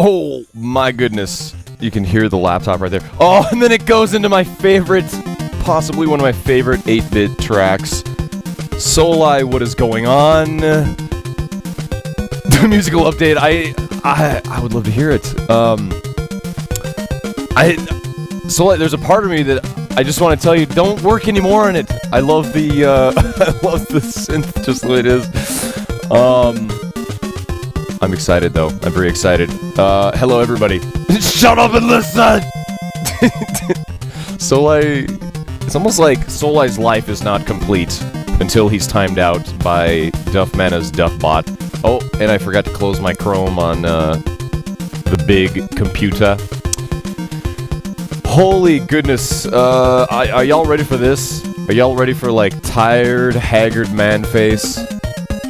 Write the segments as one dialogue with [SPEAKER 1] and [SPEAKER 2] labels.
[SPEAKER 1] Oh my goodness. You can hear the laptop right there. Oh, and then it goes into my favorite, possibly one of my favorite 8-bit tracks. Seihai, what is going on? The musical update, I would love to hear it. Seihai, there's a part of me that I just want to tell you, don't work anymore on it. I love the, I love the synth just the way it is. I'm excited though. I'm very excited. Hello everybody. Shut up and listen! Seihai, it's almost like Seihai's life is not complete until he's timed out by Duffmana's Duffbot. Oh, and I forgot to close my Chrome on the big computer. Holy goodness, are y'all ready for this? Are y'all ready for, like, tired, haggard man face?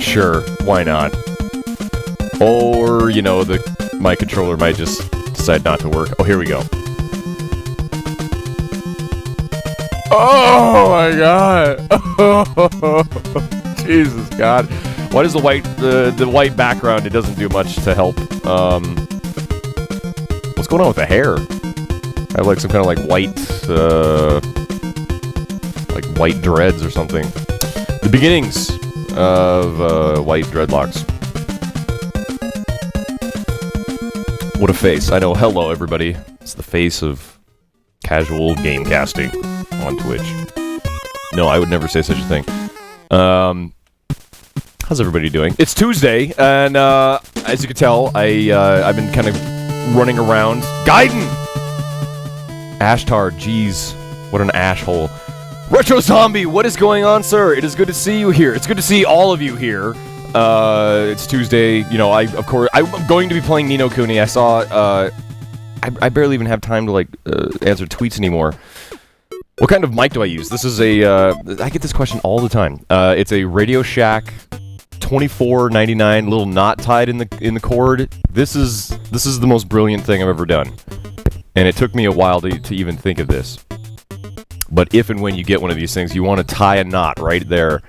[SPEAKER 1] Sure, why not? Or, you know, my controller might just decide not to work. Oh, here we go. Oh my god! Jesus God. Why does the white background, it doesn't do much to help, what's going on with the hair? I have like some kind of like white dreads or something. The beginnings of white dreadlocks. What a face. I know. Hello, everybody. It's the face of casual game casting on Twitch. No, I would never say such a thing. How's everybody doing? It's Tuesday, and as you can tell, I've been kind of running around. Gaiden! Ashtar, jeez. What an ashhole. Retro Zombie, what is going on, sir? It is good to see you here. It's good to see all of you here. It's Tuesday. You know, I'm going to be playing Ni no Kuni. I saw, I barely even have time to, like, answer tweets anymore. What kind of mic do I use? This is a, I get this question all the time. It's a Radio Shack $24.99 little knot tied in the cord. This is the most brilliant thing I've ever done. And it took me a while to even think of this. But if and when you get one of these things, you want to tie a knot right there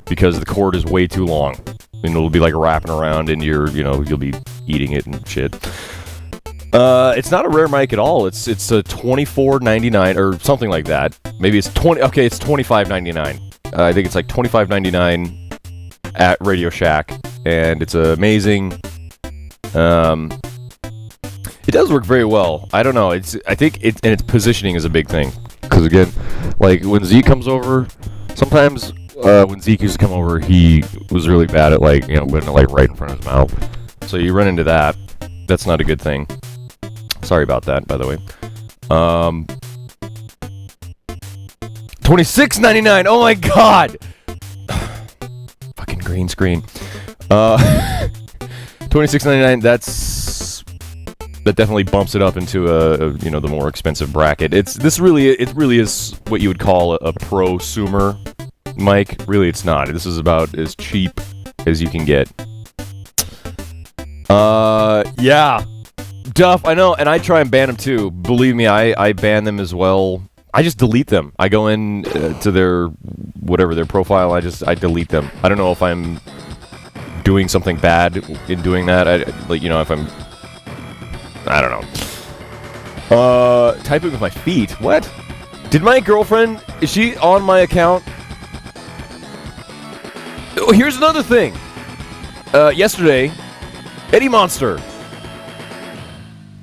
[SPEAKER 1] because the cord is way too long. And it'll be like wrapping around and you'll be eating it and shit. It's not a rare mic at all. It's a $24.99 or something like that. Maybe it's it's $25.99. I think it's like $25.99 at Radio Shack, and it's amazing. It does work very well. I don't know. I think its positioning is a big thing. Because again, like when Zeke comes over, sometimes when Zeke used to come over, he was really bad at putting it like right in front of his mouth. So you run into that. That's not a good thing. Sorry about that, by the way. $26.99. Oh my god. Fucking green screen. $26.99. That definitely bumps it up into the more expensive bracket. It really is what you would call a prosumer mic. Really, it's not. This is about as cheap as you can get. Yeah. Duff, I know, and I try and ban them too. Believe me, I ban them as well. I just delete them. I go in to their profile. I delete them. I don't know if I'm doing something bad in doing that. If I'm, I don't know. Typing with my feet. What? Did my girlfriend? Is she on my account? Oh, here's another thing. Yesterday, Eddie Monster.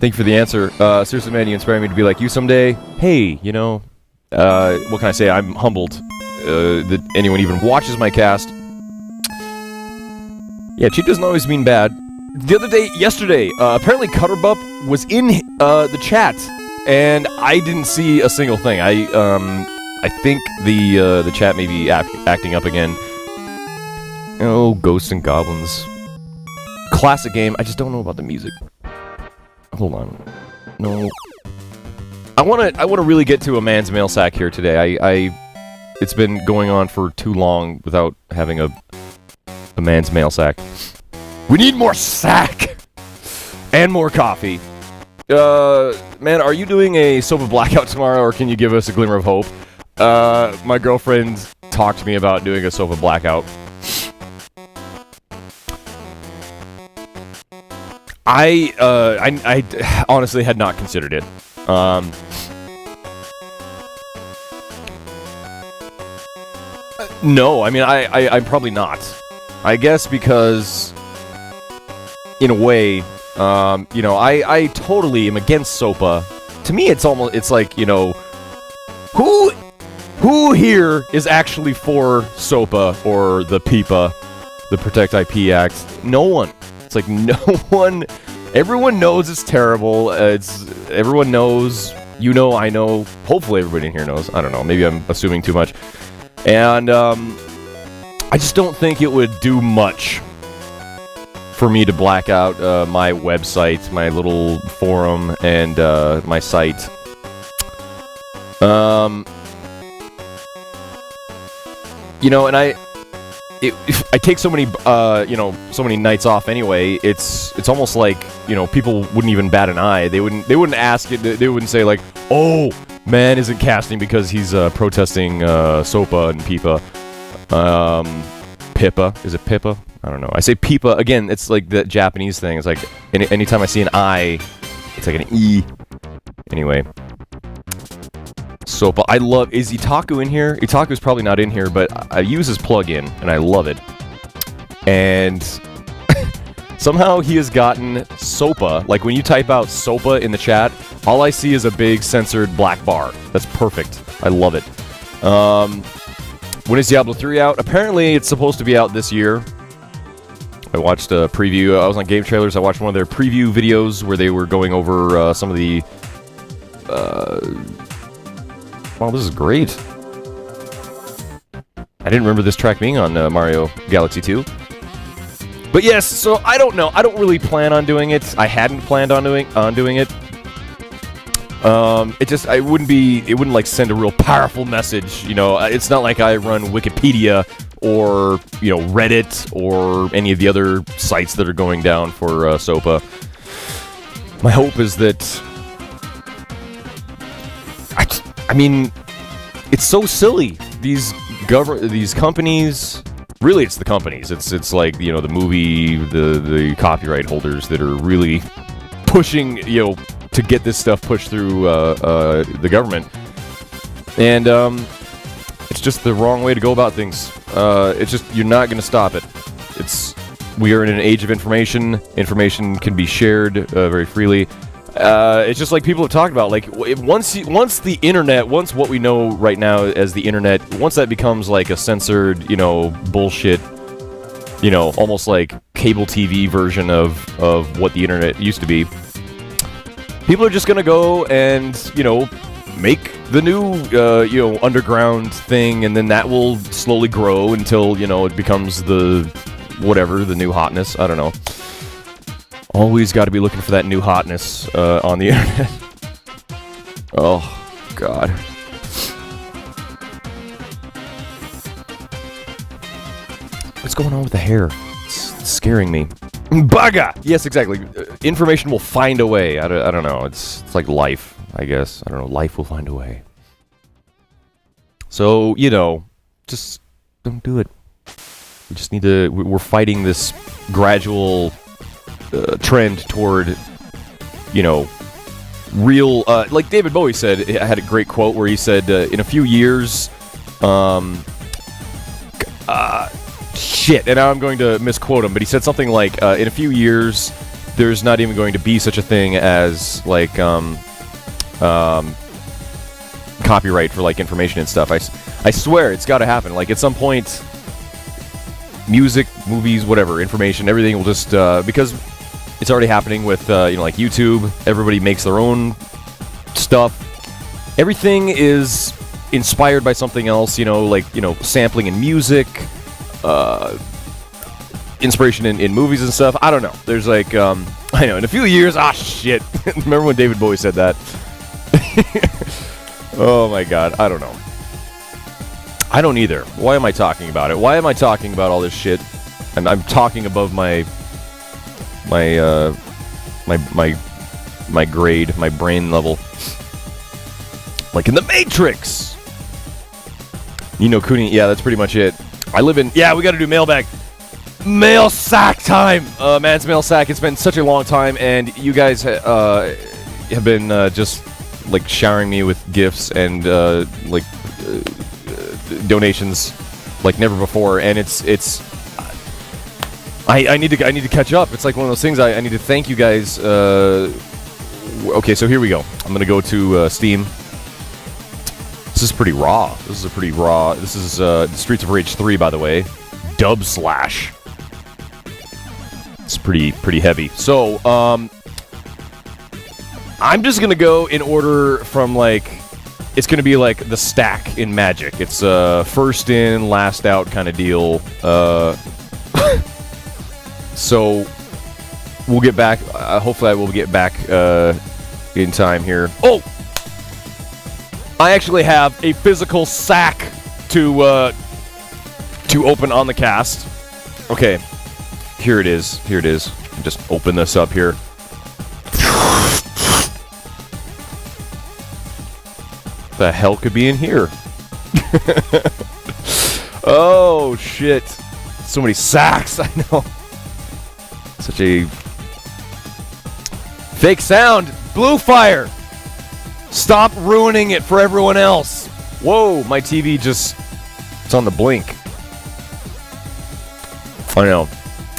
[SPEAKER 1] Thank you for the answer. Seriously, man, you inspire me to be like you someday. Hey, what can I say? I'm humbled that anyone even watches my cast. Yeah, cheap doesn't always mean bad. Yesterday, apparently Cutterbup was in the chat, and I didn't see a single thing. I think the chat may be acting up again. Oh, Ghosts and Goblins. Classic game. I just don't know about the music. Hold on. No. I wanna really get to a man's mail sack here today. It's been going on for too long without having a man's mail sack. We need more sack! And more coffee. Man, are you doing a sofa blackout tomorrow, or can you give us a glimmer of hope? My girlfriend talked to me about doing a sofa blackout. I honestly had not considered it. No, I mean, I'm probably not. I guess because, in a way, you know, I totally am against SOPA. To me, it's like, you know, who here is actually for SOPA or the PIPA, the Protect IP Act? No one. It's like no one. Everyone knows it's terrible. Everyone knows. You know, I know. Hopefully, everybody in here knows. I don't know. Maybe I'm assuming too much. And I just don't think it would do much for me to black out my website, my little forum, and my site. You know, and I take so many, you know, so many nights off anyway. It's almost like, you know, people wouldn't even bat an eye. They wouldn't ask it. They wouldn't say like, oh, man isn't casting because he's protesting SOPA and PIPA. PIPA, is it PIPA? I don't know. I say PIPA again. It's like the Japanese thing. It's like anytime I see an I, it's like an E. Anyway. SOPA. I love... Is Itaku in here? Itaku's probably not in here, but I use his plugin, and I love it. And somehow he has gotten SOPA. Like, when you type out SOPA in the chat, all I see is a big censored black bar. That's perfect. I love it. When is Diablo 3 out? Apparently, it's supposed to be out this year. I watched a preview. I was on Game Trailers. I watched one of their preview videos where they were going over some of the... Wow, this is great. I didn't remember this track being on Mario Galaxy 2. But yes, so I don't know. I don't really plan on doing it. I hadn't planned on doing it. It wouldn't like send a real powerful message, you know. It's not like I run Wikipedia or, you know, Reddit or any of the other sites that are going down for SOPA. My hope is that... I mean, it's so silly. These companies... Really, it's the companies. It's like, you know, the movie, the copyright holders that are really pushing, you know, to get this stuff pushed through the government. And it's just the wrong way to go about things. It's just, you're not going to stop it. We are in an age of information. Information can be shared very freely. It's just like people have talked about, like, once the internet, once what we know right now as the internet, once that becomes like a censored, you know, bullshit, you know, almost like cable TV version of what the internet used to be, people are just gonna go and, you know, make the new, you know, underground thing, and then that will slowly grow until, you know, it becomes the new hotness. I don't know. Always got to be looking for that new hotness on the internet. Oh, God. What's going on with the hair? It's scaring me. Baga! Yes, exactly. Information will find a way. I don't know. It's like life, I guess. I don't know. Life will find a way. So, you know, just don't do it. We just need to... We're fighting this gradual... trend toward, you know, real, like David Bowie said, I had a great quote where he said, in a few years, shit, and now I'm going to misquote him, but he said something like, in a few years, there's not even going to be such a thing as, like, copyright for, like, information and stuff. I swear, it's got to happen. Like, at some point, music, movies, whatever, information, everything will just, because... It's already happening with, you know, like YouTube. Everybody makes their own stuff. Everything is inspired by something else, you know, like, you know, sampling in music, inspiration in movies and stuff. I don't know. There's like, I know, in a few years, shit. Remember when David Bowie said that? Oh my God, I don't know. I don't either. Why am I talking about it? Why am I talking about all this shit? I'm talking above my grade, my brain level. Like in the Matrix! You know, Kuni, yeah, that's pretty much it. I live in... Yeah, we gotta do mailbag. Mail sack time! Man's mail sack. It's been such a long time, and you guys have been just like showering me with gifts and donations like never before, and I need to catch up. It's like one of those things. I need to thank you guys. Okay, so here we go. I'm gonna go to Steam. This is pretty raw. This is a pretty raw. This is Streets of Rage 3, by the way. Dub slash. It's pretty heavy. So, I'm just gonna go in order from like, it's gonna be like the stack in Magic. It's first in, last out kind of deal. So, we'll get back. Hopefully, I will get back in time here. Oh, I actually have a physical sack to open on the cast. Okay. Here it is. Here it is. Just open this up here. The hell could be in here? Oh, shit. So many sacks, I know. Such a fake sound. Blue fire. Stop ruining it for everyone else. Whoa, my TV just... It's on the blink. I know.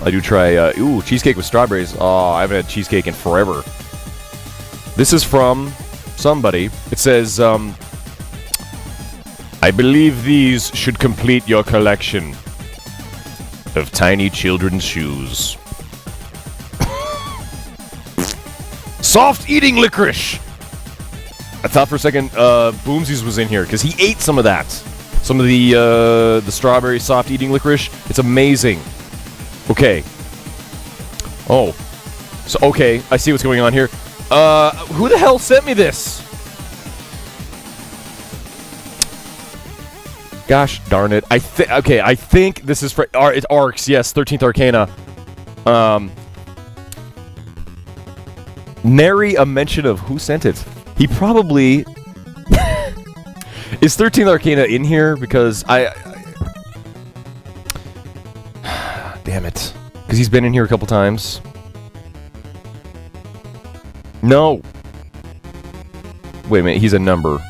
[SPEAKER 1] I do try... ooh, cheesecake with strawberries. Oh, I haven't had cheesecake in forever. This is from somebody. It says, I believe these should complete your collection of tiny children's shoes. Soft eating licorice! I thought for a second Boomsies was in here, because he ate some of that. Some of the strawberry soft eating licorice. It's amazing. Okay. Oh. So, okay, I see what's going on here. Who the hell sent me this? Gosh darn it. I think this is for... it's Arcs, yes, 13th Arcana. Nary a mention of who sent it. He probably... Is 13th Arcana in here? Because damn it. Because he's been in here a couple times. No. Wait a minute, he's a number.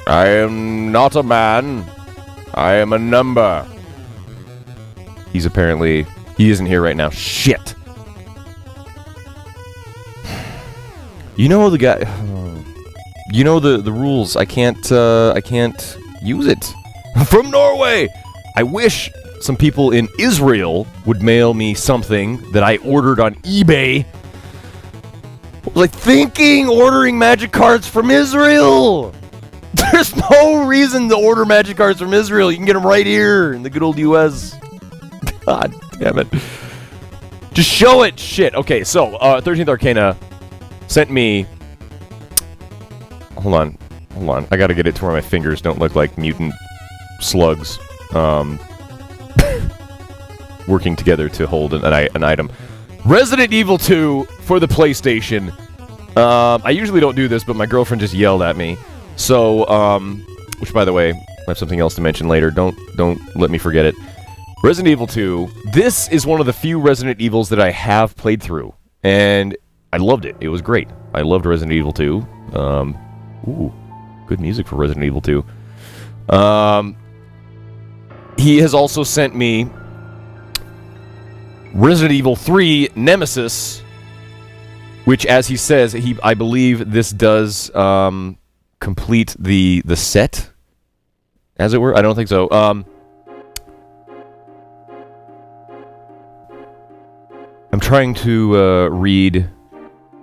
[SPEAKER 1] I am not a man. I am a number. He's apparently... He isn't here right now. Shit. You know the guy... You know the rules. I can't use it. From Norway! I wish some people in Israel would mail me something that I ordered on eBay. Like, thinking ordering magic cards from Israel! There's no reason to order magic cards from Israel. You can get them right here in the good old US. God damn it. Just show it! Shit. Okay, so, 13th Arcana sent me... Hold on. I gotta get it to where my fingers don't look like mutant slugs. Working together to hold an item. Resident Evil 2 for the PlayStation. I usually don't do this, but my girlfriend just yelled at me. So, which by the way, I have something else to mention later. Don't let me forget it. Resident Evil 2. This is one of the few Resident Evils that I have played through, and I loved it. It was great. I loved Resident Evil 2. Ooh, good music for Resident Evil 2. He has also sent me Resident Evil 3 Nemesis, which, as he says, I believe this does complete the set, as it were. I don't think so. I'm trying to read,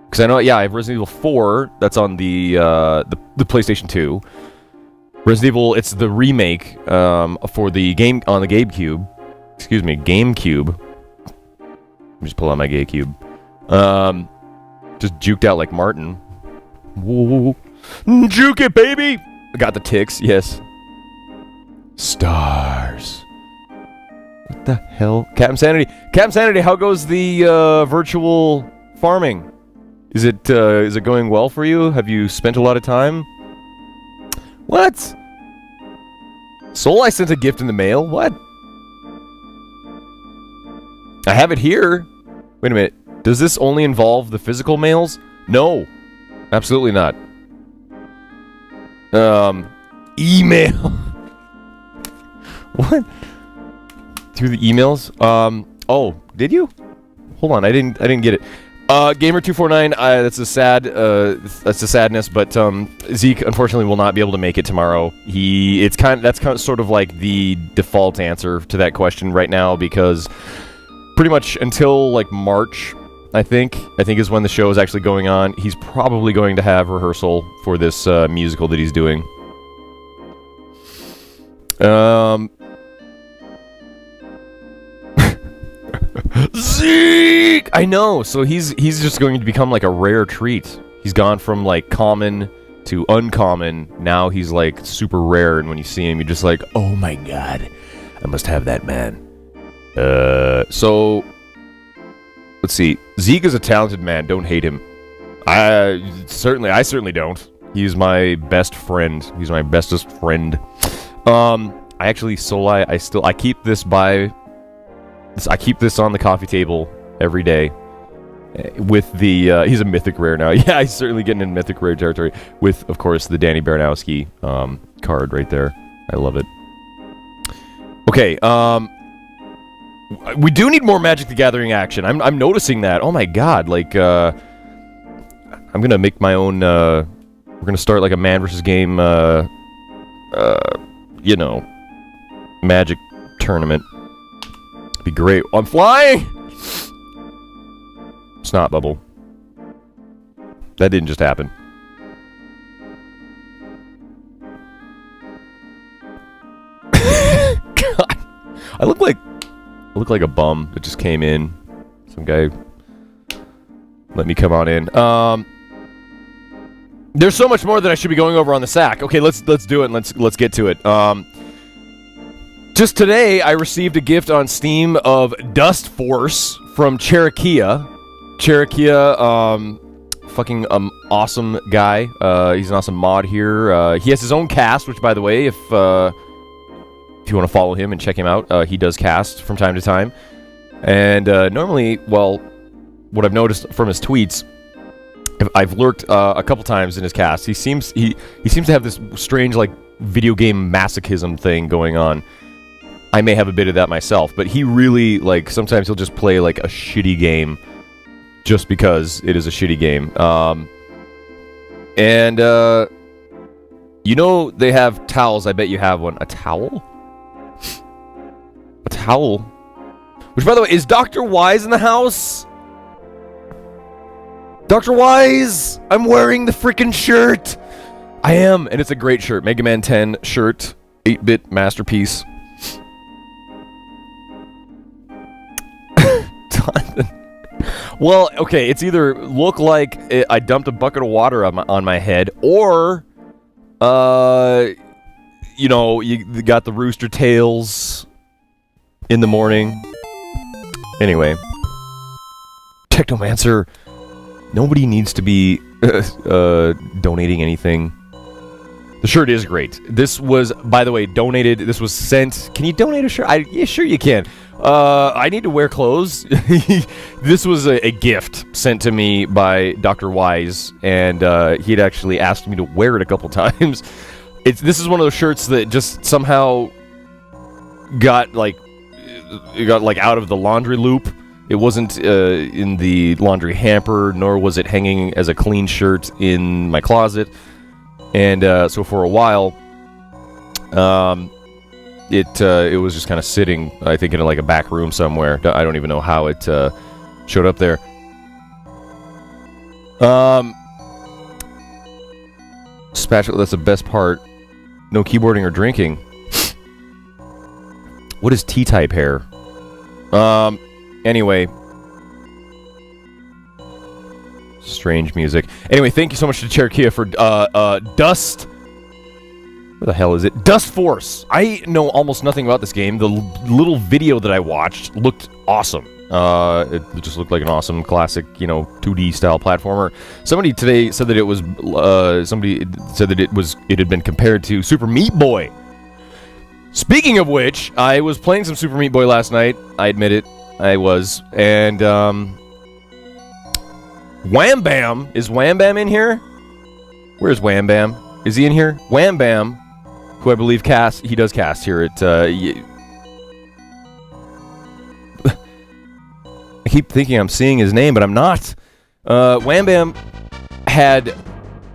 [SPEAKER 1] because I know, yeah, I have Resident Evil 4. That's on the PlayStation 2. Resident Evil, it's the remake for the game on the GameCube. Excuse me, GameCube. Let me just pull out my GameCube. Just juked out like Martin. Whoa. Juke it, baby! I got the ticks, yes. Stars. What the hell? Captain Sanity, how goes the virtual farming? Is it going well for you? Have you spent a lot of time? What? Soul, I sent a gift in the mail? What? I have it here. Wait a minute. Does this only involve the physical mails? No. Absolutely not. Email. What? Through the emails? Oh, did you? Hold on, I didn't get it. Gamer249, that's a sadness, but Zeke unfortunately will not be able to make it tomorrow. That's kind of sort of like the default answer to that question right now, because pretty much until like March, I think is when the show is actually going on. He's probably going to have rehearsal for this musical that he's doing. Zeke! I know. So he's just going to become like a rare treat. He's gone from like common to uncommon. Now he's like super rare, and when you see him, you're just like, oh my god, I must have that man. So let's see. Zeke is a talented man. Don't hate him. I certainly don't. He's my best friend. He's my bestest friend. I actually, I keep this on the coffee table every day with the, he's a mythic rare now. Yeah, he's certainly getting in mythic rare territory with, of course, the Danny Baranowski card right there. I love it. Okay, we do need more Magic the Gathering action. I'm noticing that. Oh my god, like, I'm gonna make my own, we're gonna start like a MANvsGAME, you know, Magic tournament. Be great. I'm flying! Snot bubble. That didn't just happen. God. I look like a bum that just came in. Some guy let me come on in. There's so much more that I should be going over on the sack. Okay, let's do it and let's get to it. Just today, I received a gift on Steam of Dust Force from Cherokee. Fucking awesome guy. He's an awesome mod here. He has his own cast, which, by the way, if you want to follow him and check him out, he does cast from time to time. And normally, well, what I've noticed from his tweets, I've lurked a couple times in his cast. He seems to have this strange, like, video game masochism thing going on. I may have a bit of that myself, but he really, like, sometimes he'll just play, like, a shitty game just because it is a shitty game. You know they have towels. I bet you have one. A towel? A towel? Which, by the way, is Dr. Wise in the house? Dr. Wise! I'm wearing the freaking shirt! I am, and it's a great shirt. Mega Man 10 shirt. 8-bit masterpiece. Well, okay, it's either look like I dumped a bucket of water on my head, or, you know, you got the rooster tails in the morning. Anyway. Technomancer, nobody needs to be donating anything. The shirt is great. This was, by the way, donated. This was sent. Can you donate a shirt? Yeah, sure you can. I need to wear clothes. This was a gift sent to me by Dr. Wise, and he had actually asked me to wear it a couple times. This is one of those shirts that just somehow got out of the laundry loop. It wasn't in the laundry hamper, nor was it hanging as a clean shirt in my closet. And so for a while, it was just kind of sitting, I think, in like a back room somewhere. I don't even know how it showed up there. Spatula, that's the best part. No keyboarding or drinking. What is T-type hair? Anyway. Strange music. Anyway, thank you so much to Cherokee for Dust. Where the hell is it? Dust Force. I know almost nothing about this game. The little video that I watched looked awesome. It just looked like an awesome classic, 2D style platformer. Somebody today said that it was. Somebody said that it had been compared to Super Meat Boy. Speaking of which, I was playing some Super Meat Boy last night. I admit it. I was. And, Wham Bam! Is Wham Bam in here? Where's Wham Bam? Is he in here? Wham Bam, who I believe he does cast here at, I keep thinking I'm seeing his name, but I'm not. Wham Bam had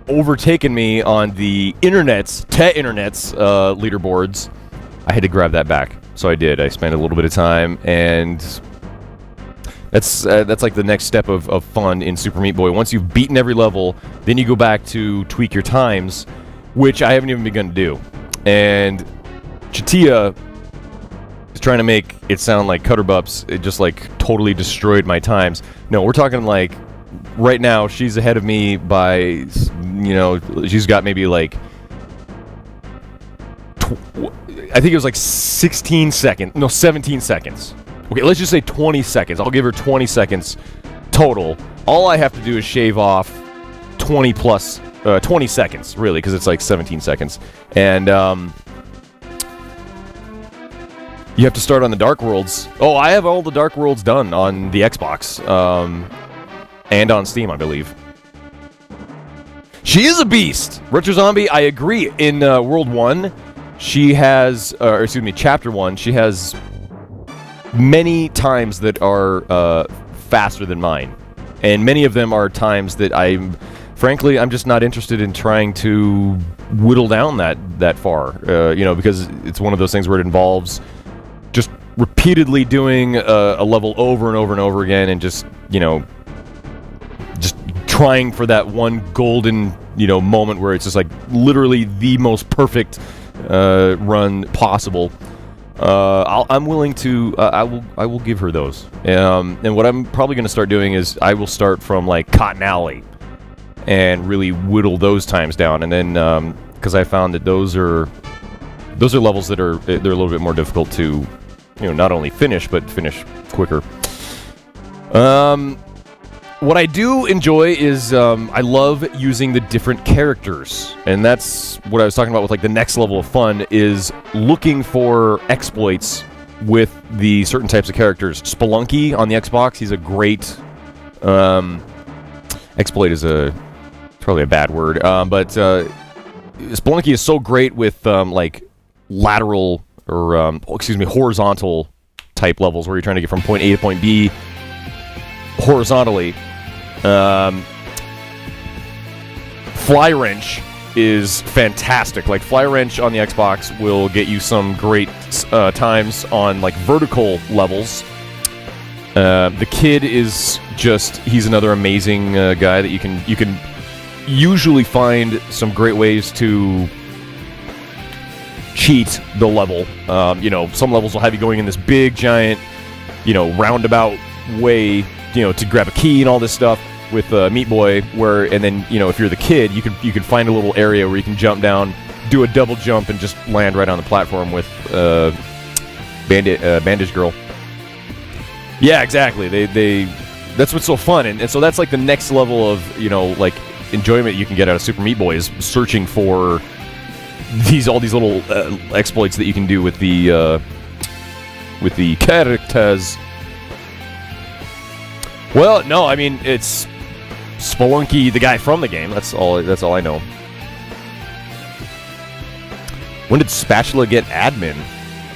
[SPEAKER 1] overtaken me on the internet's leaderboards. I had to grab that back, so I did. I spent a little bit of time, and that's like the next step of fun in Super Meat Boy. Once you've beaten every level, then you go back to tweak your times, which I haven't even begun to do. And Chatia is trying to make it sound like Cutterbups. It just like totally destroyed my times. No, we're talking like right now she's ahead of me by, you know, she's got maybe like I think it was like 16 seconds. No, 17 seconds. Okay, let's just say 20 seconds. I'll give her 20 seconds total. All I have to do is shave off 20 seconds, really, because it's like 17 seconds. And you have to start on the Dark Worlds. Oh, I have all the Dark Worlds done on the Xbox. And on Steam, I believe. She is a beast! Retro Zombie, I agree. In World 1, she has, Chapter 1, she has many times that are faster than mine. And many of them are times that frankly, I'm just not interested in trying to whittle down that far. You know, because it's one of those things where it involves just repeatedly doing a level over and over and over again, and just, you know, just trying for that one golden, you know, moment where it's just like literally the most perfect run possible. I'm willing to. I will give her those. And what I'm probably going to start doing is I will start from like Cotton Alley and really whittle those times down, and then because I found that those are levels that they're a little bit more difficult to, you know, not only finish but finish quicker. What I do enjoy is I love using the different characters, and that's what I was talking about with like the next level of fun is looking for exploits with the certain types of characters. Spelunky on the Xbox, he's a great exploit is probably a bad word, but Spelunky is so great with like lateral or horizontal type levels where you're trying to get from point A to point B horizontally. Fly Wrench is fantastic. Like, Fly Wrench on the Xbox will get you some great times on like vertical levels. The Kid is he's another amazing guy that you can usually find some great ways to cheat the level. You know, some levels will have you going in this big giant, you know, roundabout way, you know, to grab a key and all this stuff. With Meat Boy, and then, you know, if you're the Kid, you can find a little area where you can jump down, do a double jump, and just land right on the platform with Bandage Girl. Yeah, exactly. That's what's so fun, and so that's like the next level of, you know, like enjoyment you can get out of Super Meat Boy is searching for all these little exploits that you can do with the characters. Well, no, I mean, it's Spelunky, the guy from the game. That's all I know. When did Spatula get admin?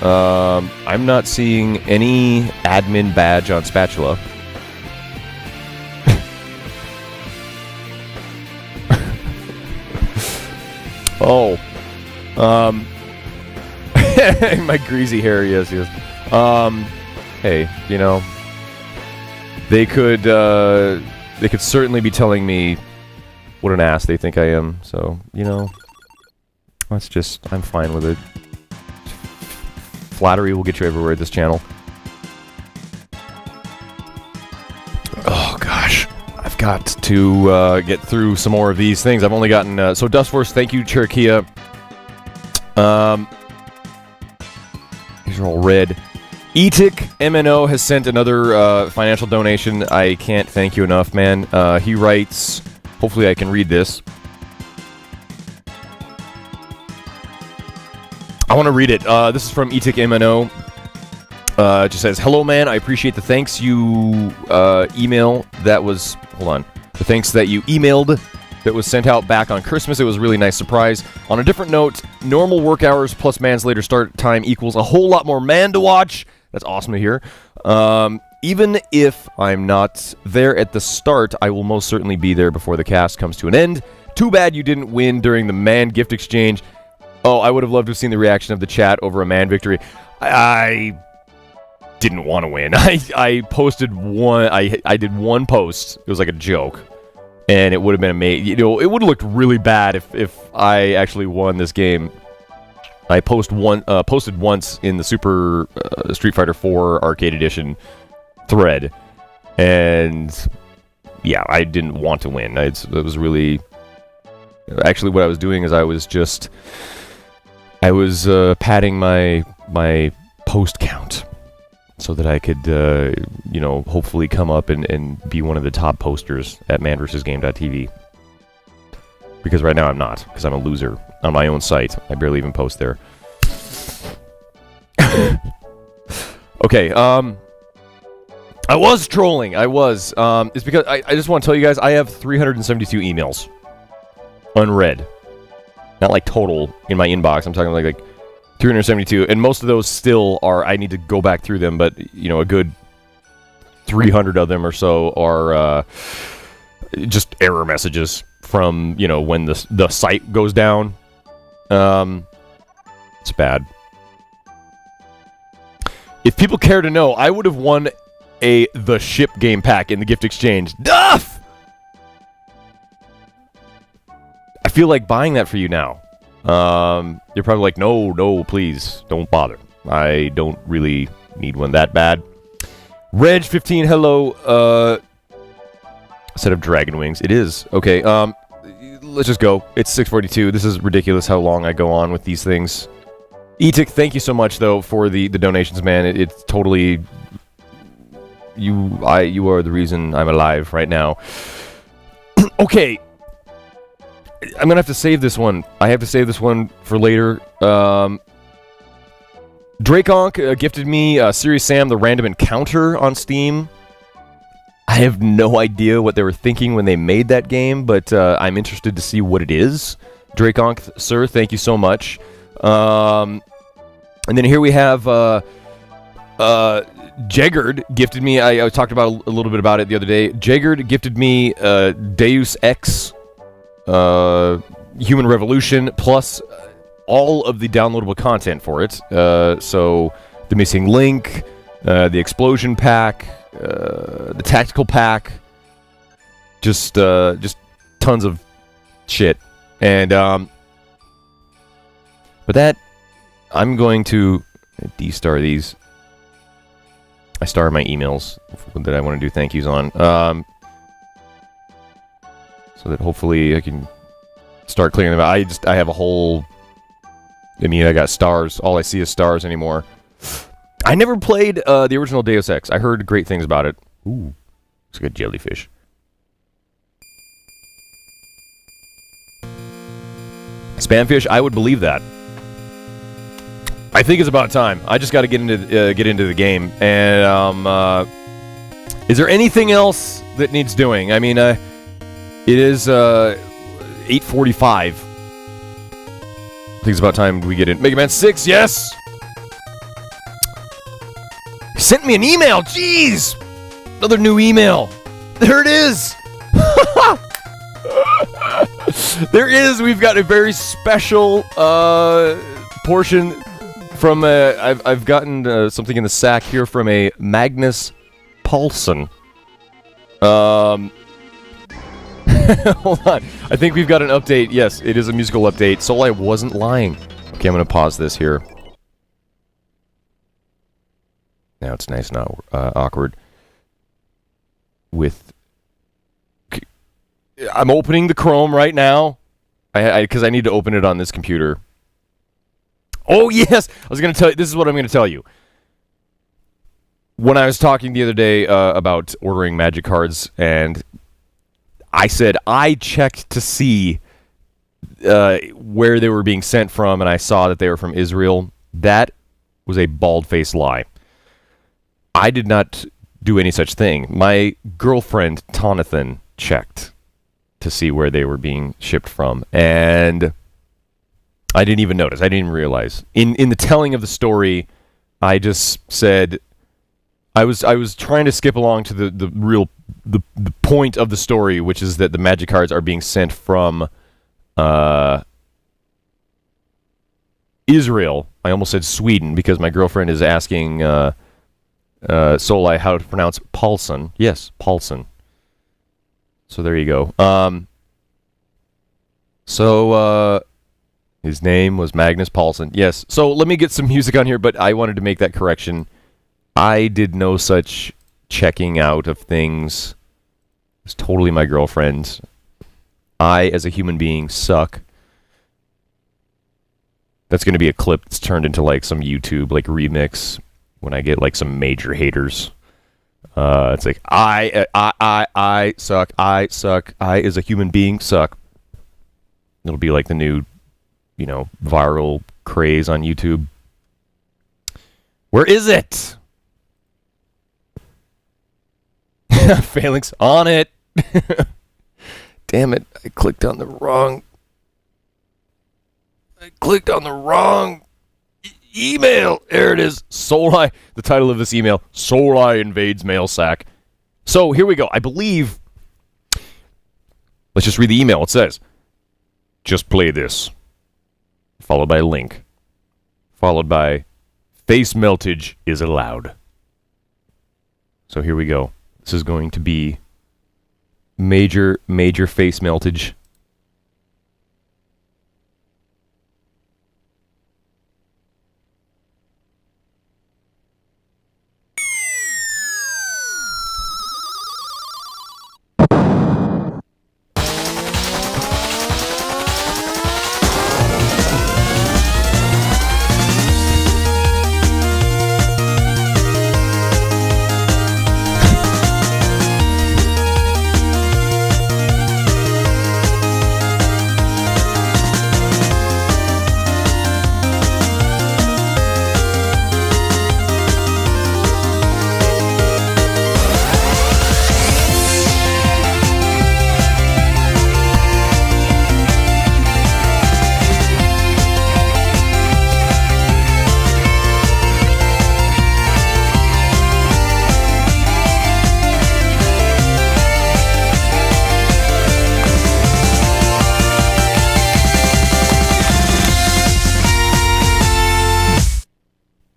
[SPEAKER 1] I'm not seeing any admin badge on Spatula. Oh. My greasy hair, yes. Hey, you know, they could certainly be telling me what an ass they think I am, so, you know, I'm fine with it. Flattery will get you everywhere at this channel. Oh, gosh. I've got to get through some more of these things. I've only gotten... so, Dustforce, thank you, Cherokee. These are all red. Etic MNO has sent another financial donation. I can't thank you enough, man. He writes... Hopefully I can read this. I want to read it. This is from Etic MNO. Just says, hello, man. I appreciate the thanks you email that was... Hold on. The thanks that you emailed that was sent out back on Christmas. It was a really nice surprise. On a different note, normal work hours plus Man's later start time equals a whole lot more Man to watch. That's awesome to hear. Even if I'm not there at the start, I will most certainly be there before the cast comes to an end. Too bad you didn't win during the Man gift exchange. Oh, I would have loved to have seen the reaction of the chat over a Man victory. I didn't want to win. I posted one. I did one post. It was like a joke, and it would have been amazing. You know, it would have looked really bad if I actually won this game. I posted once in the Super Street Fighter 4 Arcade Edition thread, and yeah, I didn't want to win. It was really... Actually, what I was doing is I was padding my post count so that I could, you know, hopefully come up and be one of the top posters at MANvsGAME.tv. Because right now I'm not, because I'm a loser on my own site. I barely even post there. Okay, I was trolling. It's because I just want to tell you guys I have 372 emails unread. Not like total in my inbox. I'm talking like 372, and most of those still are. I need to go back through them, but you know, a good 300 of them or so are just error messages from, you know, when the site goes down. It's bad. If people care to know, I would have won the ship game pack in the gift exchange. Duff! I feel like buying that for you now. You're probably like, no, please, don't bother. I don't really need one that bad. Reg15, hello. Set of dragon wings. It is. Okay, let's just go. It's 6:42. This is ridiculous how long I go on with these things. Etik, thank you so much, though, for the donations, man. It's totally... You are the reason I'm alive right now. Okay. I'm gonna have to save this one. I have to save this one for later. Drakonk gifted me Serious Sam the Random Encounter on Steam. I have no idea what they were thinking when they made that game, but I'm interested to see what it is. Drakonk, sir, thank you so much. And then here we have Jaggard gifted me. I talked about a little bit about it the other day. Jaggard gifted me Deus Ex Human Revolution plus all of the downloadable content for it. So the Missing Link, the Explosion Pack, the Tactical Pack, just tons of shit. And but that I'm going to de-star these. I star my emails that I want to do thank yous on. So that hopefully I can start clearing them out. I have a whole... I mean, I got stars. All I see is stars anymore. I never played the original Deus Ex. I heard great things about it. Ooh. It's like a jellyfish. Spamfish, I would believe that. I think it's about time. I just got to get into the game. And is there anything else that needs doing? I mean, it is 8:45. I think it's about time we get in. Mega Man 6, yes! He sent me an email! Jeez! Another new email! There it is! There is! We've got a very special portion from I've gotten something in the sack here from a Magnus Paulson. Hold on. I think we've got an update. Yes, it is a musical update. Soul, I wasn't lying. Okay, I'm going to pause this here. Now it's nice, not awkward. I'm opening the Chrome right now. Because I need to open it on this computer. Oh, yes! I was going to tell you. This is what I'm going to tell you. When I was talking the other day about ordering magic cards, and I said I checked to see where they were being sent from, and I saw that they were from Israel. That was a bald-faced lie. I did not do any such thing. My girlfriend, Tonathan, checked to see where they were being shipped from, and I didn't even notice. I didn't even realize. In the telling of the story, I just said I was trying to skip along to the real point of the story, which is that the magic cards are being sent from Israel. I almost said Sweden because my girlfriend is asking Seihai how to pronounce Paulson. Yes, Paulson. So there you go. His name was Magnus Paulson. Yes. So let me get some music on here, but I wanted to make that correction. I did no such checking out of things. It's totally my girlfriend. I, as a human being, suck. That's going to be a clip that's turned into like some YouTube like remix when I get like some major haters. It's like I suck. I suck. I, as a human being, suck. It'll be like the new, viral craze on YouTube. Where is it? Phalanx on it. Damn it! I clicked on the wrong email. There it is. Seihai. The title of this email: Seihai invades mail sack. So here we go. I believe. Let's just read the email. It says, "Just play this," followed by a link, followed by "Face meltage is allowed." So here we go. This is going to be major face meltage.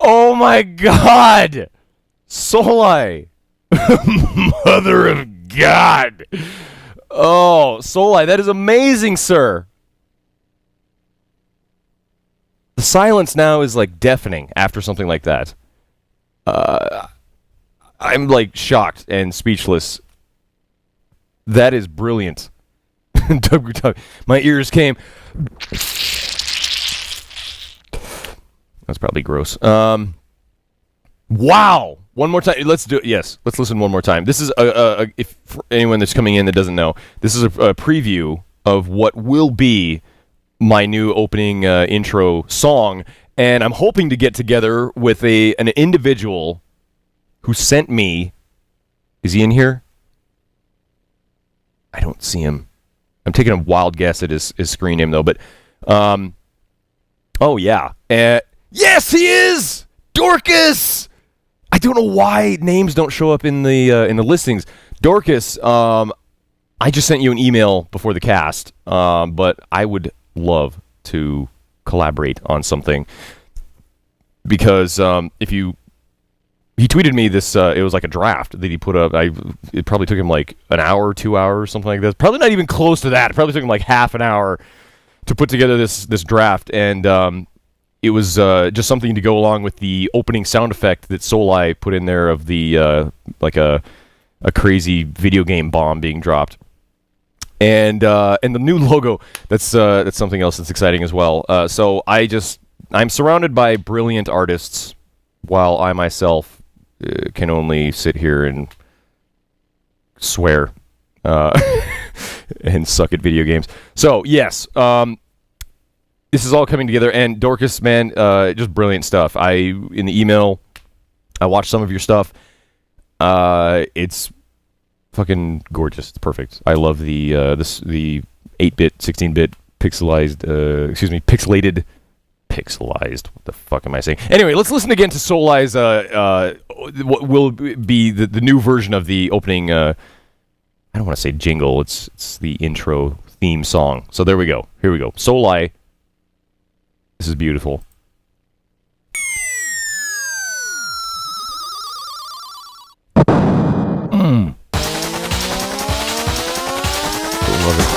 [SPEAKER 1] Oh my God! Seihai! Mother of God! Oh, Seihai, that is amazing, sir! The silence now is like deafening after something like that. I'm like shocked and speechless. That is brilliant. My ears came. That's probably gross. Wow! One more time. Let's do it. Yes, let's listen one more time. This is if for anyone that's coming in that doesn't know, this is a preview of what will be my new opening intro song, and I'm hoping to get together with an individual who sent me. Is he in here? I don't see him. I'm taking a wild guess at his screen name though, but oh yeah, yes he is, Dorcas. I don't know why names don't show up in the listings. Dorcas, I just sent you an email before the cast, but I would love to collaborate on something because he tweeted me this, it was like a draft that he put up. It probably took him like an hour, 2 hours, something like that. Probably not even close to that. It probably took him like half an hour to put together this draft, and it was just something to go along with the opening sound effect that Seihai put in there of the like a crazy video game bomb being dropped, and the new logo. That's something else that's exciting as well. So I'm surrounded by brilliant artists, while I myself can only sit here and swear and suck at video games. So yes. This is all coming together, and Dorcas, man, just brilliant stuff. In the email, I watched some of your stuff, It's fucking gorgeous. It's perfect. I love the 8-bit, 16-bit pixelated. What the fuck am I saying? Anyway, let's listen again to Seihai's what will be the new version of the opening. I don't want to say jingle. It's the intro theme song. So there we go. Here we go. Seihai. This is beautiful. Love it.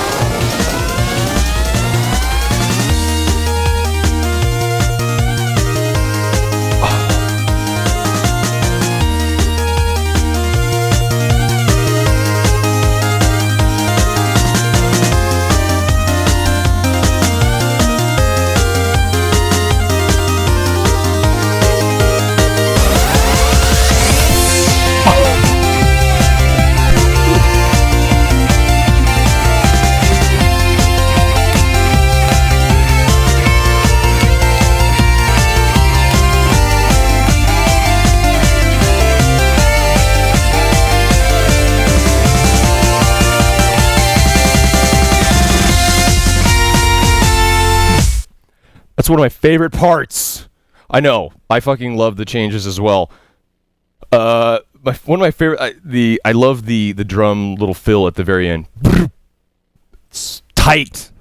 [SPEAKER 1] That's one of my favorite parts. I know. I fucking love the changes as well. One of my favorite. I love the drum little fill at the very end. It's tight,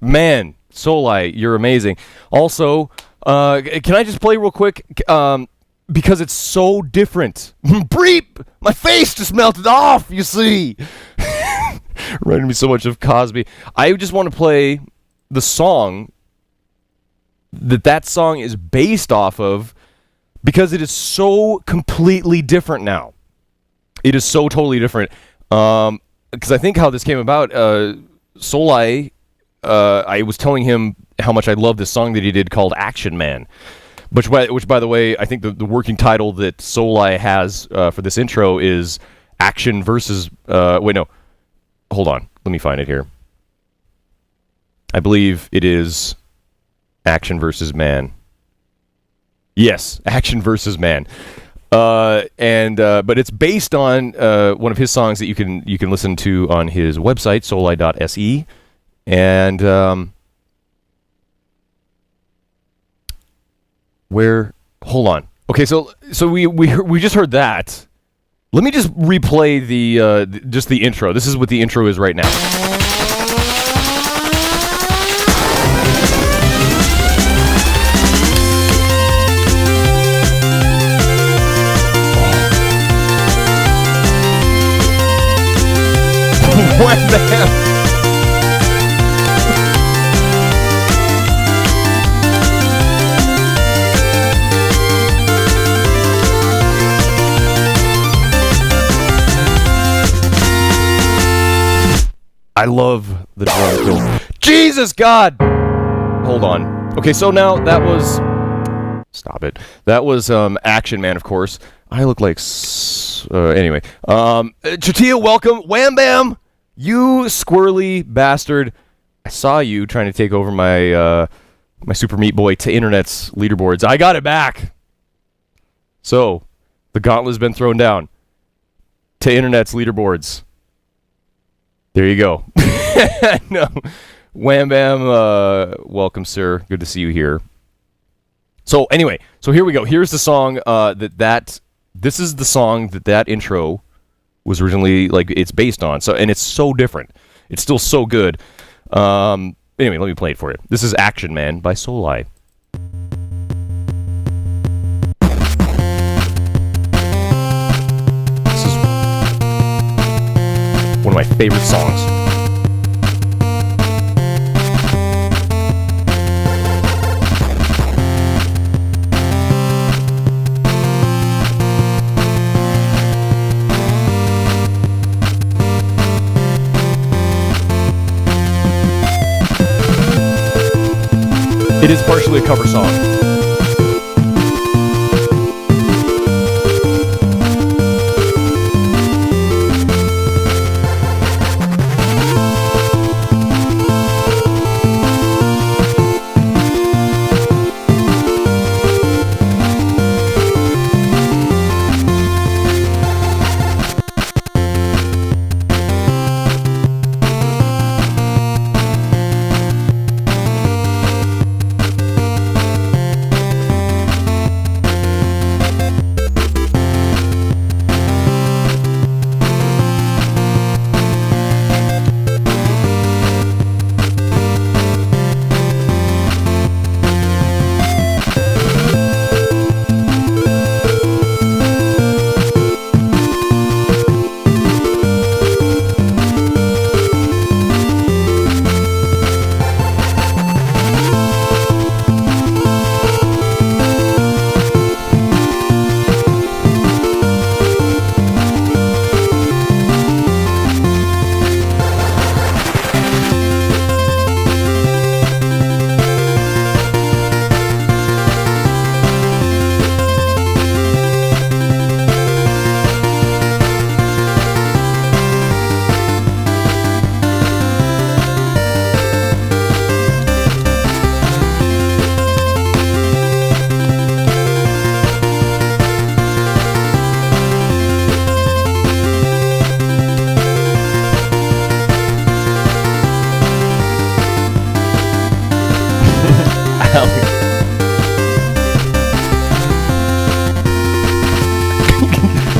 [SPEAKER 1] man. Seihai, you're amazing. Also, can I just play real quick? Because it's so different. Breep! My face just melted off. You see, reminded me so much of Cosby. I just want to play the song that song is based off of, because it is so completely different now. It is so totally different. Because I think how this came about, Seihai, I was telling him how much I love this song that he did called Action Man, which by the way, I think the working title that Seihai has for this intro is Action versus... wait, no. Hold on. Let me find it here. I believe it is... Action versus Man. Yes, Action versus Man. But it's based on one of his songs that you can listen to on his website, seihai.se. And hold on. Okay, so we just heard that. Let me just replay the intro. This is what the intro is right now. What the hell? I love the drum fill. Jesus God! Hold on. Okay, so now that was... Stop it. That was Action Man, of course. I look like... anyway. Chatia, welcome. Wham Bam! You squirrely bastard. I saw you trying to take over my my Super Meat Boy to Internet's leaderboards. I got it back. So, the gauntlet's been thrown down. To Internet's leaderboards. There you go. No. Wham Bam, welcome, sir. Good to see you here. So, anyway. So, here we go. Here's the song this is the song that intro was originally, like, it's based on. So, and it's so different. It's still so good. Anyway, let me play it for you. This is Action Man by Seihai. This is one of my favorite songs. It is partially a cover song.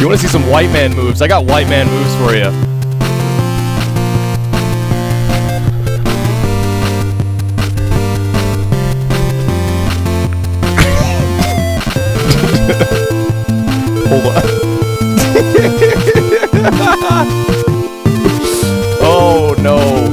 [SPEAKER 1] You want to see some white man moves? I got white man moves for you. Hold on. Oh no.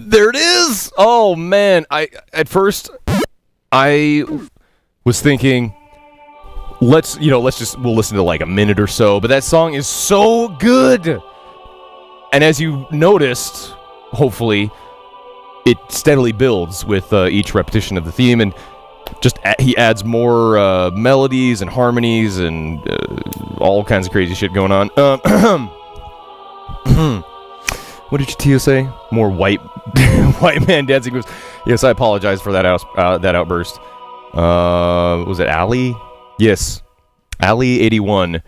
[SPEAKER 1] There it is! Oh man, at first I was thinking we'll listen to like a minute or so, but that song is so good. And as you noticed, hopefully, it steadily builds with each repetition of the theme, and just he adds more melodies and harmonies and all kinds of crazy shit going on. What did your Tio say? More white man dancing moves. Yes, I apologize for that outburst. Was it Ali? Yes. Ali81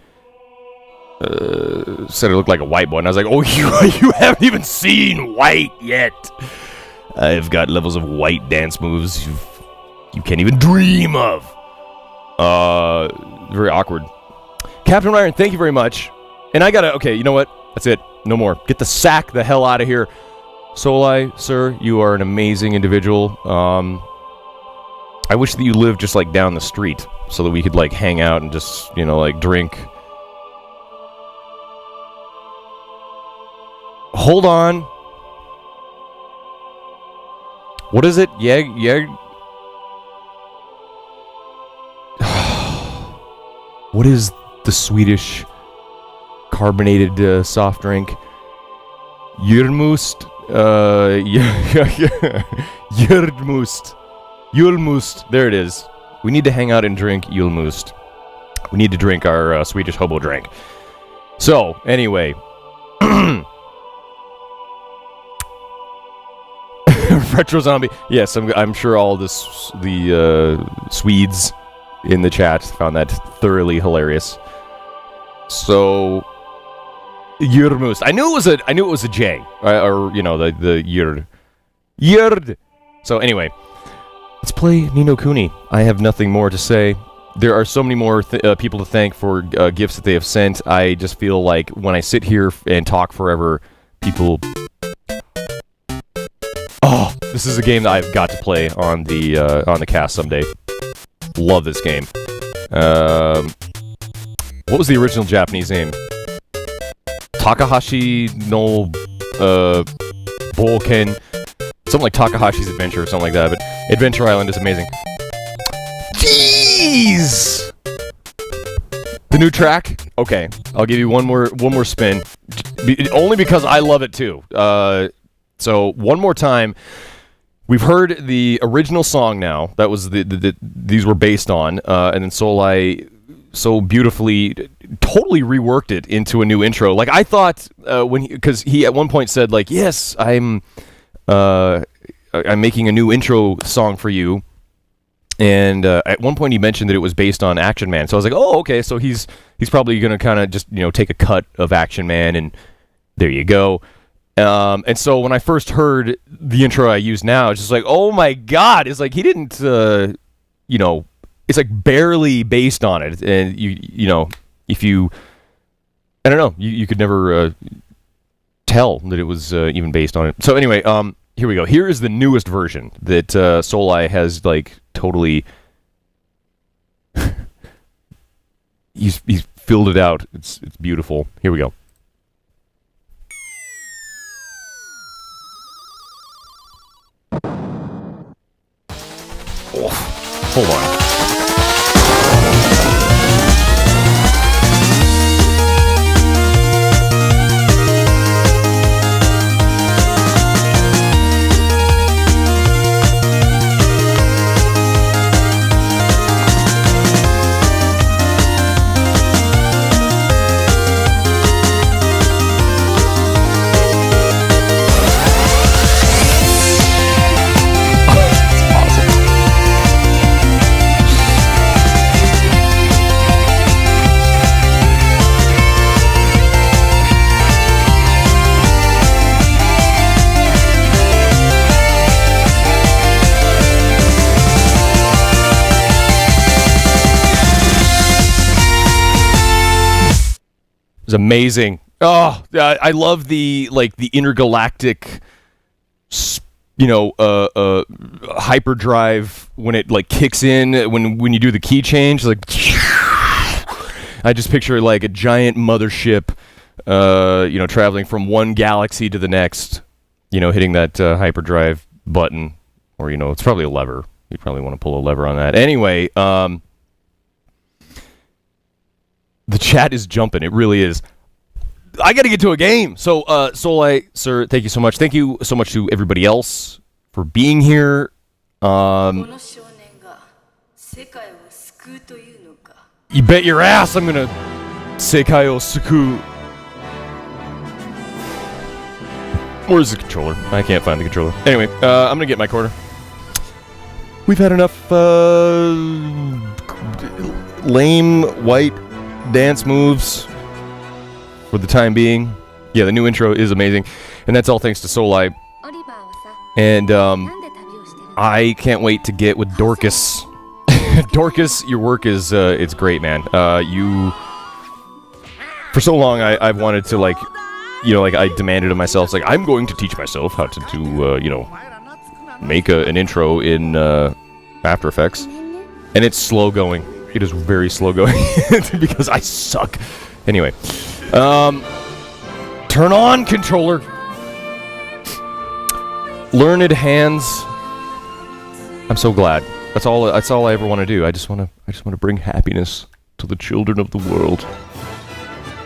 [SPEAKER 1] said it looked like a white boy, and I was like, oh, you haven't even seen white yet. I've got levels of white dance moves you can't even dream of. Very awkward. Captain Iron, thank you very much. And okay, you know what? That's it. No more. Get the sack the hell out of here. Seihai, sir, you are an amazing individual. I wish that you lived just like down the street so that we could like hang out and just, like drink. Hold on. What is it? What is the Swedish carbonated soft drink? Julmust. Julmust. There it is. We need to hang out and drink Julmust. We need to drink our Swedish hobo drink. So, anyway. Retro Zombie. Yes, I'm sure all the Swedes in the chat found that thoroughly hilarious. So, Julmust. I knew it was a J, or the Jurd. Jurd. So anyway, let's play Ni no Kuni. I have nothing more to say. There are so many more people to thank for gifts that they have sent. I just feel like when I sit here and talk forever, people. Oh, this is a game that I've got to play on the cast someday. Love this game. What was the original Japanese name? Takahashi no Boken. Something like Takahashi's Adventure or something like that, but Adventure Island is amazing. Jeez! The new track? Okay, I'll give you one more spin. Only because I love it too. So, one more time. We've heard the original song now. That was these were based on, and then Seihai so beautifully, totally reworked it into a new intro. Like I thought, because he at one point said like, "Yes, I'm making a new intro song for you," and at one point he mentioned that it was based on Action Man. So I was like, "Oh, okay." So he's probably gonna kind of just take a cut of Action Man, and there you go. And so when I first heard the intro I use now, it's just like, oh my god! It's like he didn't, it's like barely based on it, and if you, I don't know, you could never tell that it was even based on it. So anyway, here we go. Here is the newest version that Seihai has like totally. he's filled it out. It's beautiful. Here we go. Oh, hold on. was amazing. Oh, I love the intergalactic, hyperdrive when it like kicks in when you do the key change. Like, I just picture like a giant mothership, traveling from one galaxy to the next. Hitting that hyperdrive button, or it's probably a lever. You probably want to pull a lever on that. Anyway, the chat is jumping. It really is. I got to get to a game. So, Seihai, sir, thank you so much. Thank you so much to everybody else for being here. You bet your ass I'm going to Seihai o Suku. Where's the controller? I can't find the controller. Anyway, I'm going to get my quarter. We've had enough lame white dance moves for the time being. Yeah, the new intro is amazing. And that's all thanks to Seihai. And I can't wait to get with Dorcas. Dorcas, your work is it's great, man. For so long I've wanted to I demanded of myself, like, I'm going to teach myself how to do make an intro in After Effects. And it's slow going. It is very slow going because I suck. Anyway, turn on controller. Learned hands. I'm so glad. That's all I ever want to do. I just want to bring happiness to the children of the world.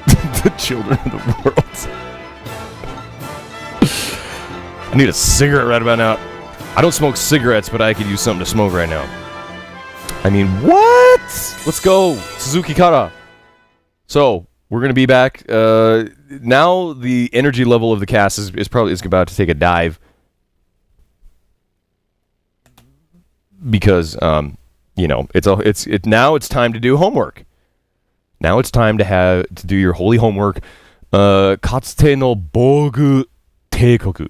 [SPEAKER 1] The children of the world. I need a cigarette right about now. I don't smoke cigarettes, but I could use something to smoke right now. I mean, what? Let's go, Suzuki Kara. So, we're going to be back. Now the energy level of the cast is about to take a dive. Because, now it's time to do homework. Now it's time to do your holy homework. Katsute no Bogu Teikoku.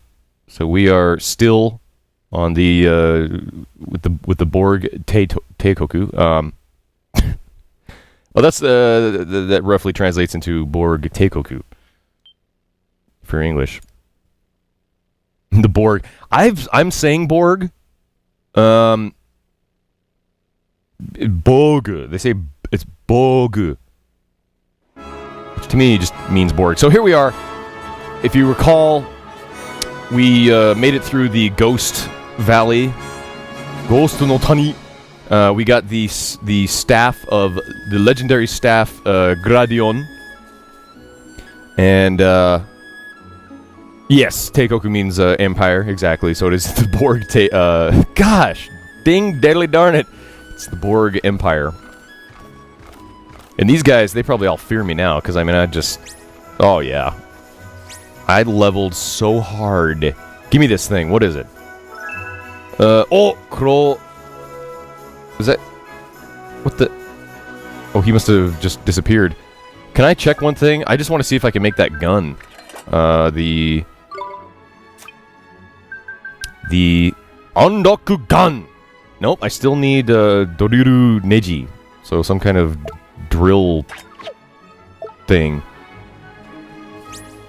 [SPEAKER 1] So we are still on the with the Borg Teikoku. Well, that's that roughly translates into Borg Teikoku for English. The Borg. I'm saying Borg. Borg. They say it's Borg, which to me just means Borg. So here we are. If you recall, we made it through the Ghost Valley, Ghost no Tani. We got the staff of the legendary staff Gradion, and yes, Teikoku means empire, exactly. So it is the Borg. Gosh, ding diddly darn it, it's the Borg Empire. And these guys, they probably all fear me now, because I mean, oh yeah, I leveled so hard. Give me this thing. What is it? Kuro. Is that... What the... Oh, he must have just disappeared. Can I check one thing? I just want to see if I can make that gun. The Ondoku gun! Nope, I still need, Doriru Neji. So some kind of drill thing.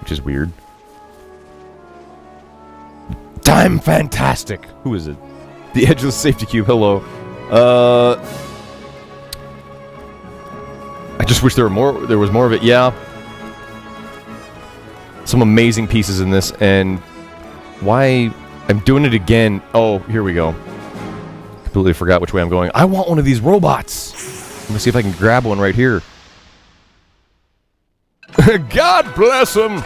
[SPEAKER 1] Which is weird. Time fantastic! Who is it? The Edgeless Safety Cube, hello. I just wish there was more of it, yeah. Some amazing pieces in this, and why I'm doing it again. Oh, here we go. Completely forgot which way I'm going. I want one of these robots. Let me see if I can grab one right here. God bless him.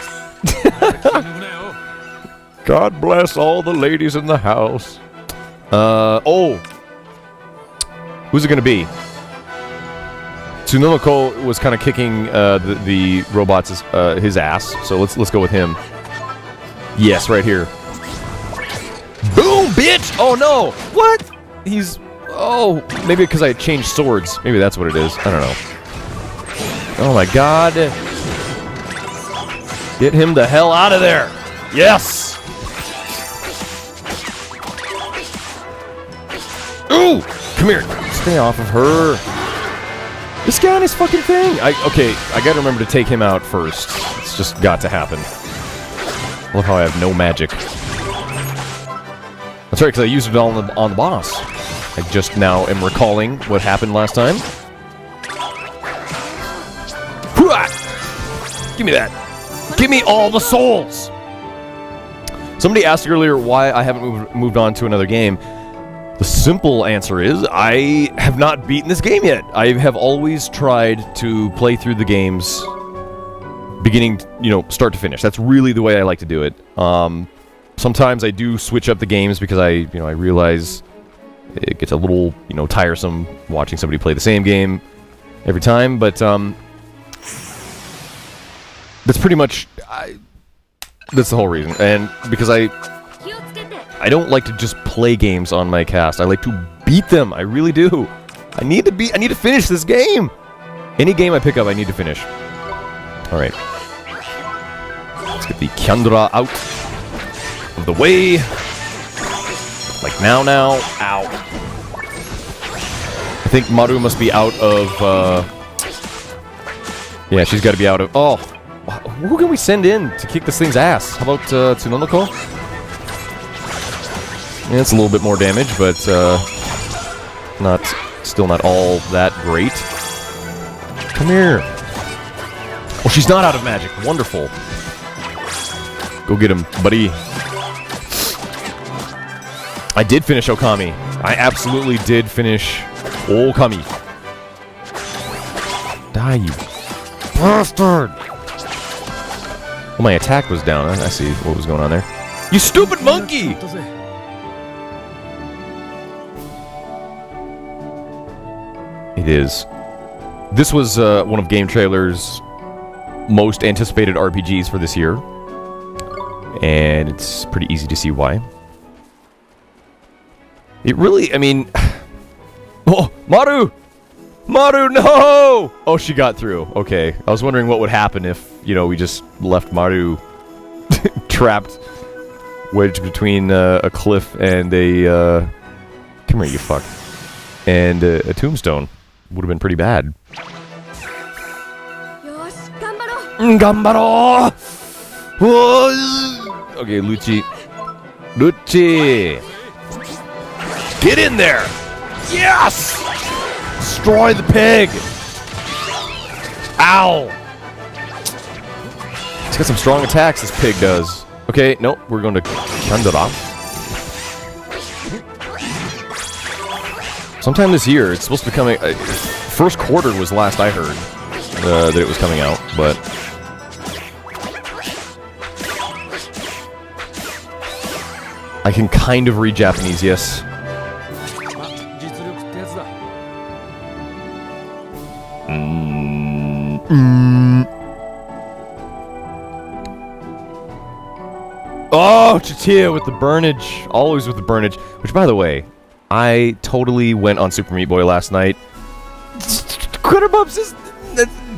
[SPEAKER 1] God bless all the ladies in the house. Oh. Who's it gonna be? Tsunomiko was kind of kicking the robot's his ass, so let's go with him. Yes, right here. Boom, bitch! Oh no! What? He's... Oh, maybe because I changed swords. Maybe that's what it is. I don't know. Oh my god. Get him the hell out of there! Yes! Ooh! Come here! Stay off of her! Just scan his fucking thing! Okay, I gotta remember to take him out first. It's just got to happen. Look how I have no magic. That's right, because I used it on the boss. I just now am recalling what happened last time. Give me that! Give me all the souls! Somebody asked earlier why I haven't moved on to another game. The simple answer is, I have not beaten this game yet. I have always tried to play through the games beginning, start to finish. That's really the way I like to do it. Sometimes I do switch up the games because I realize it gets a little, tiresome watching somebody play the same game every time, but, that's pretty much, that's the whole reason. And because I don't like to just play games on my cast. I like to beat them. I really do. I need to finish this game. Any game I pick up, I need to finish. All right. Let's get the Kyandra out of the way. Like now. Ow. I think Maru must be out of, yeah, she's got to be out of, oh. Who can we send in to kick this thing's ass? How about Tsunonoko? Yeah, it's a little bit more damage, but still not all that great. Come here. Oh, she's not out of magic. Wonderful. Go get him, buddy. I did finish Okami. I absolutely did finish Okami. Die, you bastard! Well, my attack was down. I see what was going on there. You stupid monkey! It is. This was one of Game Trailer's most anticipated RPGs for this year. And it's pretty easy to see why. It really, I mean... Oh, Maru! Maru, no! Oh, she got through. Okay. I was wondering what would happen if, we just left Maru trapped, wedged between a cliff and a, come here, you fuck. And a tombstone. Would have been pretty bad. Gambaro! Okay, Lucci. Lucci! Get in there! Yes! Destroy the pig! Ow! It's got some strong attacks, this pig does. Okay, nope, we're going to Kyandra. Sometime this year, it's supposed to be coming... first quarter was last I heard that it was coming out, but... I can kind of read Japanese, yes. Oh, Chatia with the burnage. Always with the burnage. Which, by the way, I totally went on Super Meat Boy last night. Critterbumps is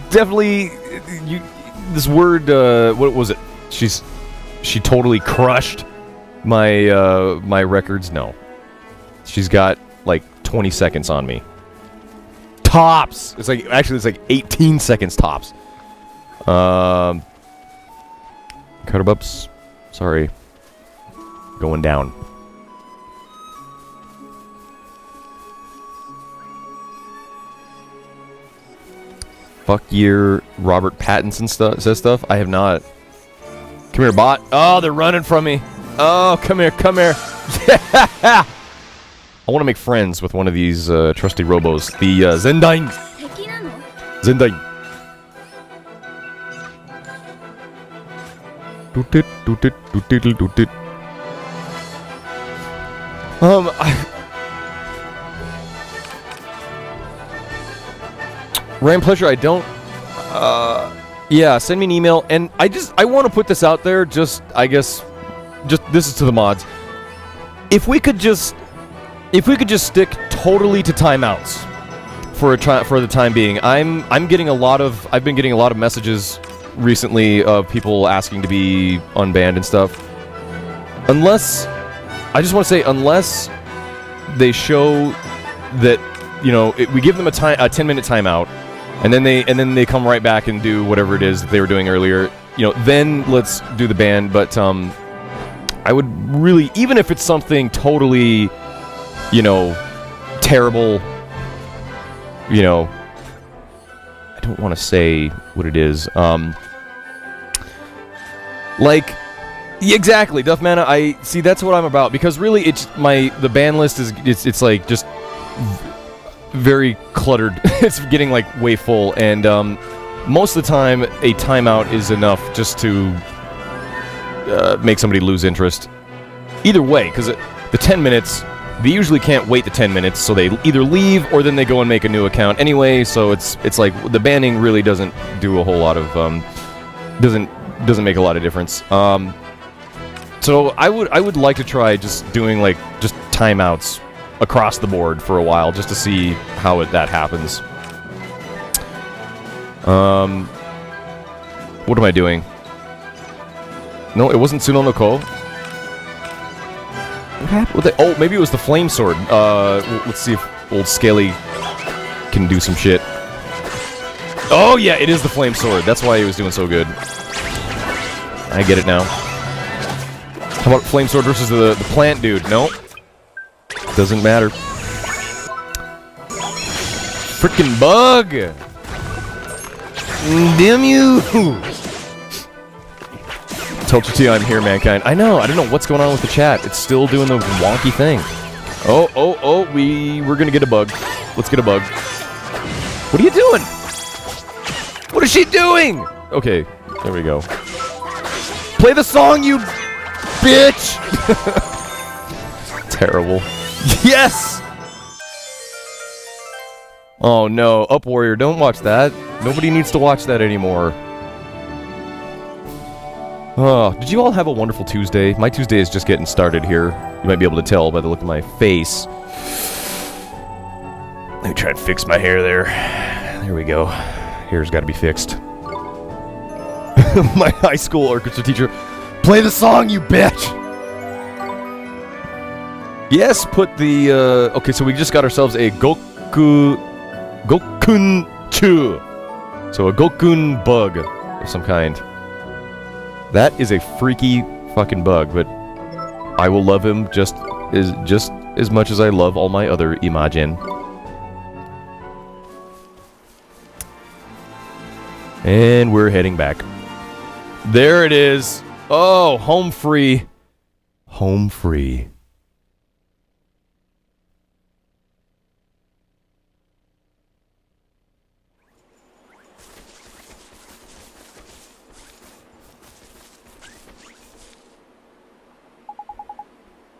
[SPEAKER 1] definitely... this word, what was it? She totally crushed my, my records. No. She's got, like, 20 seconds on me. Tops! It's like, actually, it's like 18 seconds tops. Critterbumps. Sorry. Going down. Fuck your Robert Pattinson says stuff. I have not. Come here, bot. Oh, they're running from me. Oh, come here, come here. Yeah! I want to make friends with one of these trusty robos. The Zendain. Zendain. Doot it, doot it, doot it, doot it. Ram Pleasure, I don't... yeah, send me an email, and I want to put this out there, I guess, this is to the mods. If we could just stick totally to timeouts for the time being. I've been getting a lot of messages recently of people asking to be unbanned and stuff. Unless they show that, we give them a 10-minute timeout, And then they come right back and do whatever it is that they were doing earlier. You know, then let's do the band. But I would really, even if it's something totally, you know, terrible, you know, I don't want to say what it is. Like, yeah, exactly, Duff Mana. I see. That's what I'm about, because really, it's the band list is it's like just very cluttered. It's getting like way full, and most of the time, a timeout is enough just to make somebody lose interest. Either way, because the 10 minutes, they usually can't wait the 10 minutes, so they either leave or then they go and make a new account anyway. So it's like the banning really doesn't do a whole lot of doesn't make a lot of difference. So I would like to try just doing like just timeouts across the board for a while, just to see how that happens. What am I doing? No, it wasn't Tsuno no Ko. What happened with it? Oh, maybe it was the flame sword. Let's see if old Scaly can do some shit. Oh yeah, it is the flame sword. That's why he was doing so good. I get it now. How about flame sword versus the plant dude? No. Doesn't matter. Frickin' bug! Damn you! Told you I'm here, mankind. I know, I don't know what's going on with the chat. It's still doing the wonky thing. Oh, we're gonna get a bug. Let's get a bug. What are you doing? What is she doing? Okay, there we go. Play the song, you bitch! Terrible. Yes! Oh no, Up Warrior, don't watch that. Nobody needs to watch that anymore. Oh, did you all have a wonderful Tuesday? My Tuesday is just getting started here. You might be able to tell by the look of my face. Let me try and fix my hair there. There we go. Hair's got to be fixed. My high school orchestra teacher. Play the song, you bitch! Yes, put the, okay, so we just got ourselves a Gokun Chu. So a Gokun bug of some kind. That is a freaky fucking bug, but I will love him just as much as I love all my other Imagin. And we're heading back. There it is. Oh, home free. Home free.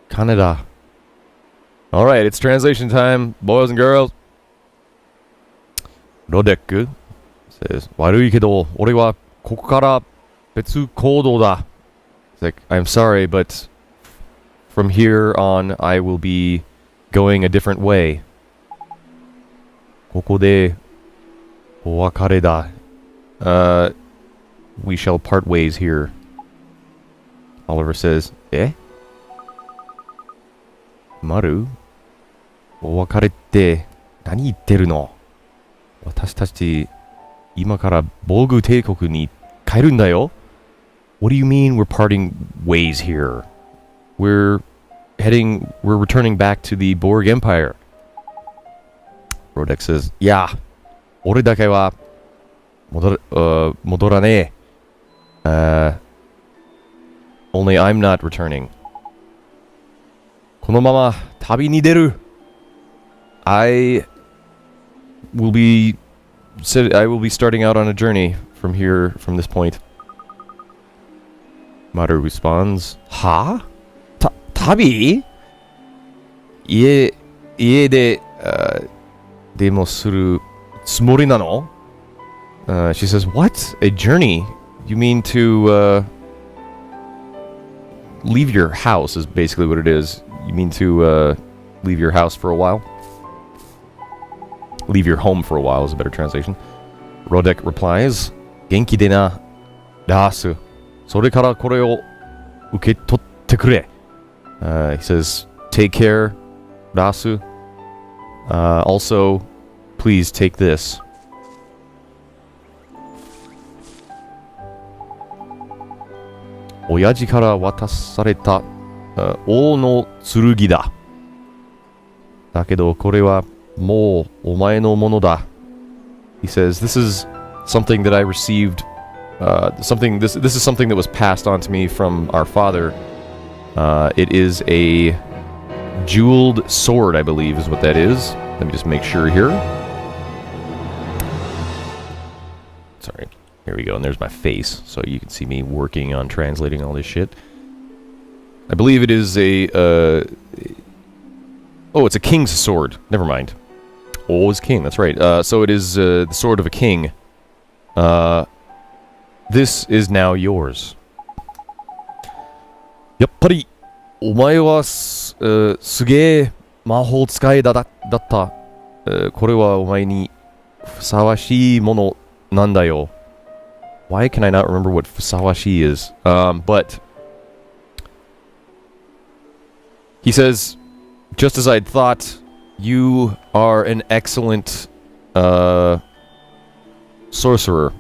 [SPEAKER 1] Canada. Alright, it's translation time, boys and girls. Rodek says, 悪いけど、俺はここから別行動だ. It's like, I'm sorry, but from here on, I will be going a different way. ここでお別れだ. We shall part ways here. Oliver says, eh? Maru? お別れって何言ってるの? 私たち今から防具帝国に帰るんだよ? What do you mean we're parting ways here? We're returning back to the Borg Empire. Rodek says, yeah. 俺だけは戻らねえ. Only I'm not returning. このまま旅に出る. I will be starting out on a journey from here, from this point. Maru responds, は? 旅? 家でデモするつもりなの? She says, what? A journey? You mean to leave your house is basically what it is. You mean to leave your house for a while? Leave your home for a while is a better translation. Rodek replies, 元気でな、ラース。それからこれを受け取ってくれ. He says, take care, Rasu. Also, please take this. 親父から渡された王の剣だ。だけどこれはもうお前のものだ。He says, this is something that I received, this is something that was passed on to me from our father. It is a jeweled sword, I believe is what that is. Let me just make sure here. Sorry. Here we go, and there's my face, so you can see me working on translating all this shit. I believe it is a, oh, it's a king's sword. Never mind. Oh, it's king, that's right. So it is the sword of a king. This is now yours. やっぱり、お前はすげえ魔法使いだった。これはお前にふさわしいものなんだよ。Why can I not remember what fusawashi is? But he says, just as I'd thought, you are an excellent sorcerer.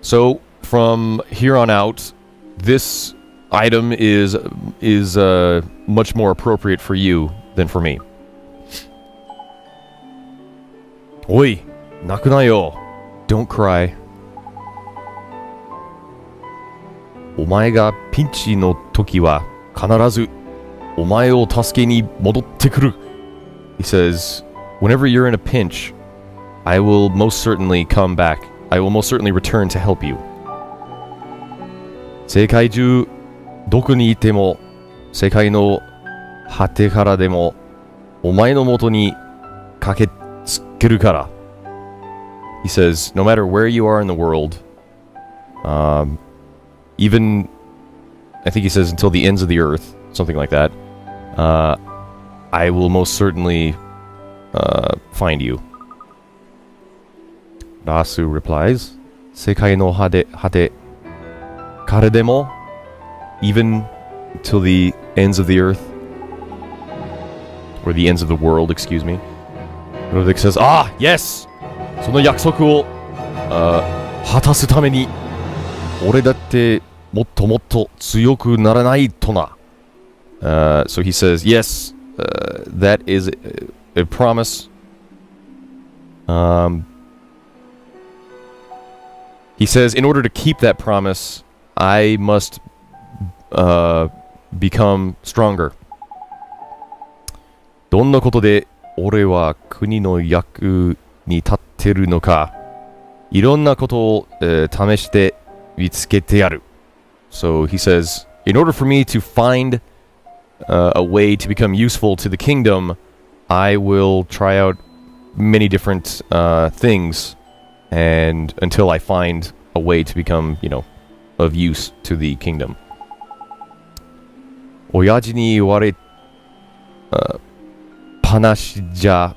[SPEAKER 1] So from here on out, this item is much more appropriate for you than for me. Oi, naku na yo. Don't cry. お前がピンチの時は必ずお前を助けに戻ってくる. He says, whenever you're in a pinch, I will most certainly come back. I will most certainly return to help you. 世界中どこにいても世界の果てからでもお前の元に駆けつけるから. He says, no matter where you are in the world, even, I think he says until the ends of the earth, something like that, I will most certainly find you. Rasu replies, 世界の果てからでも even till the ends of the earth, or the ends of the world, excuse me. Roderick says, ah, yes! その約束を果たすために俺だってもっともっと強くならないとな. So he says, yes, that is a promise. He says, in order to keep that promise, I must become stronger. どんなことで俺は国の役に立ってるのか、いろんなことを試して見つけてやる. So he says, in order for me to find a way to become useful to the kingdom, I will try out many different things, and until I find a way to become, of use to the kingdom. 親父に言われ話じゃ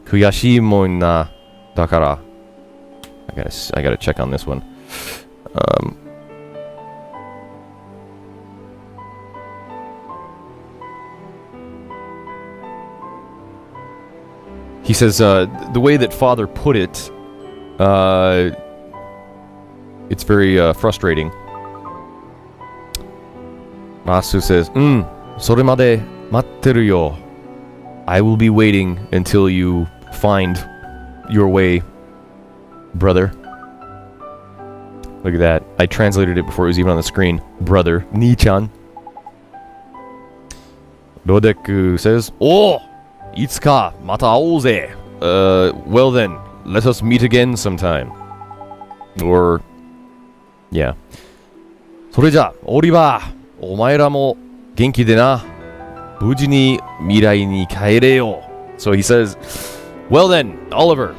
[SPEAKER 1] 悔しいもんなだから I gotta check on this one. He says, the way that Father put it, it's very frustrating. Masu says, それまで待ってるよ. I will be waiting until you find your way, brother. Look at that. I translated it before it was even on the screen. Brother. Ni-chan. Rodek says, Oh! Itsuka, mata aouze. Well then, let us meet again sometime. Or, yeah. それじゃ、オリバー、お前らも元気でな。無事に未来に帰れよ. So he says, well then, Oliver,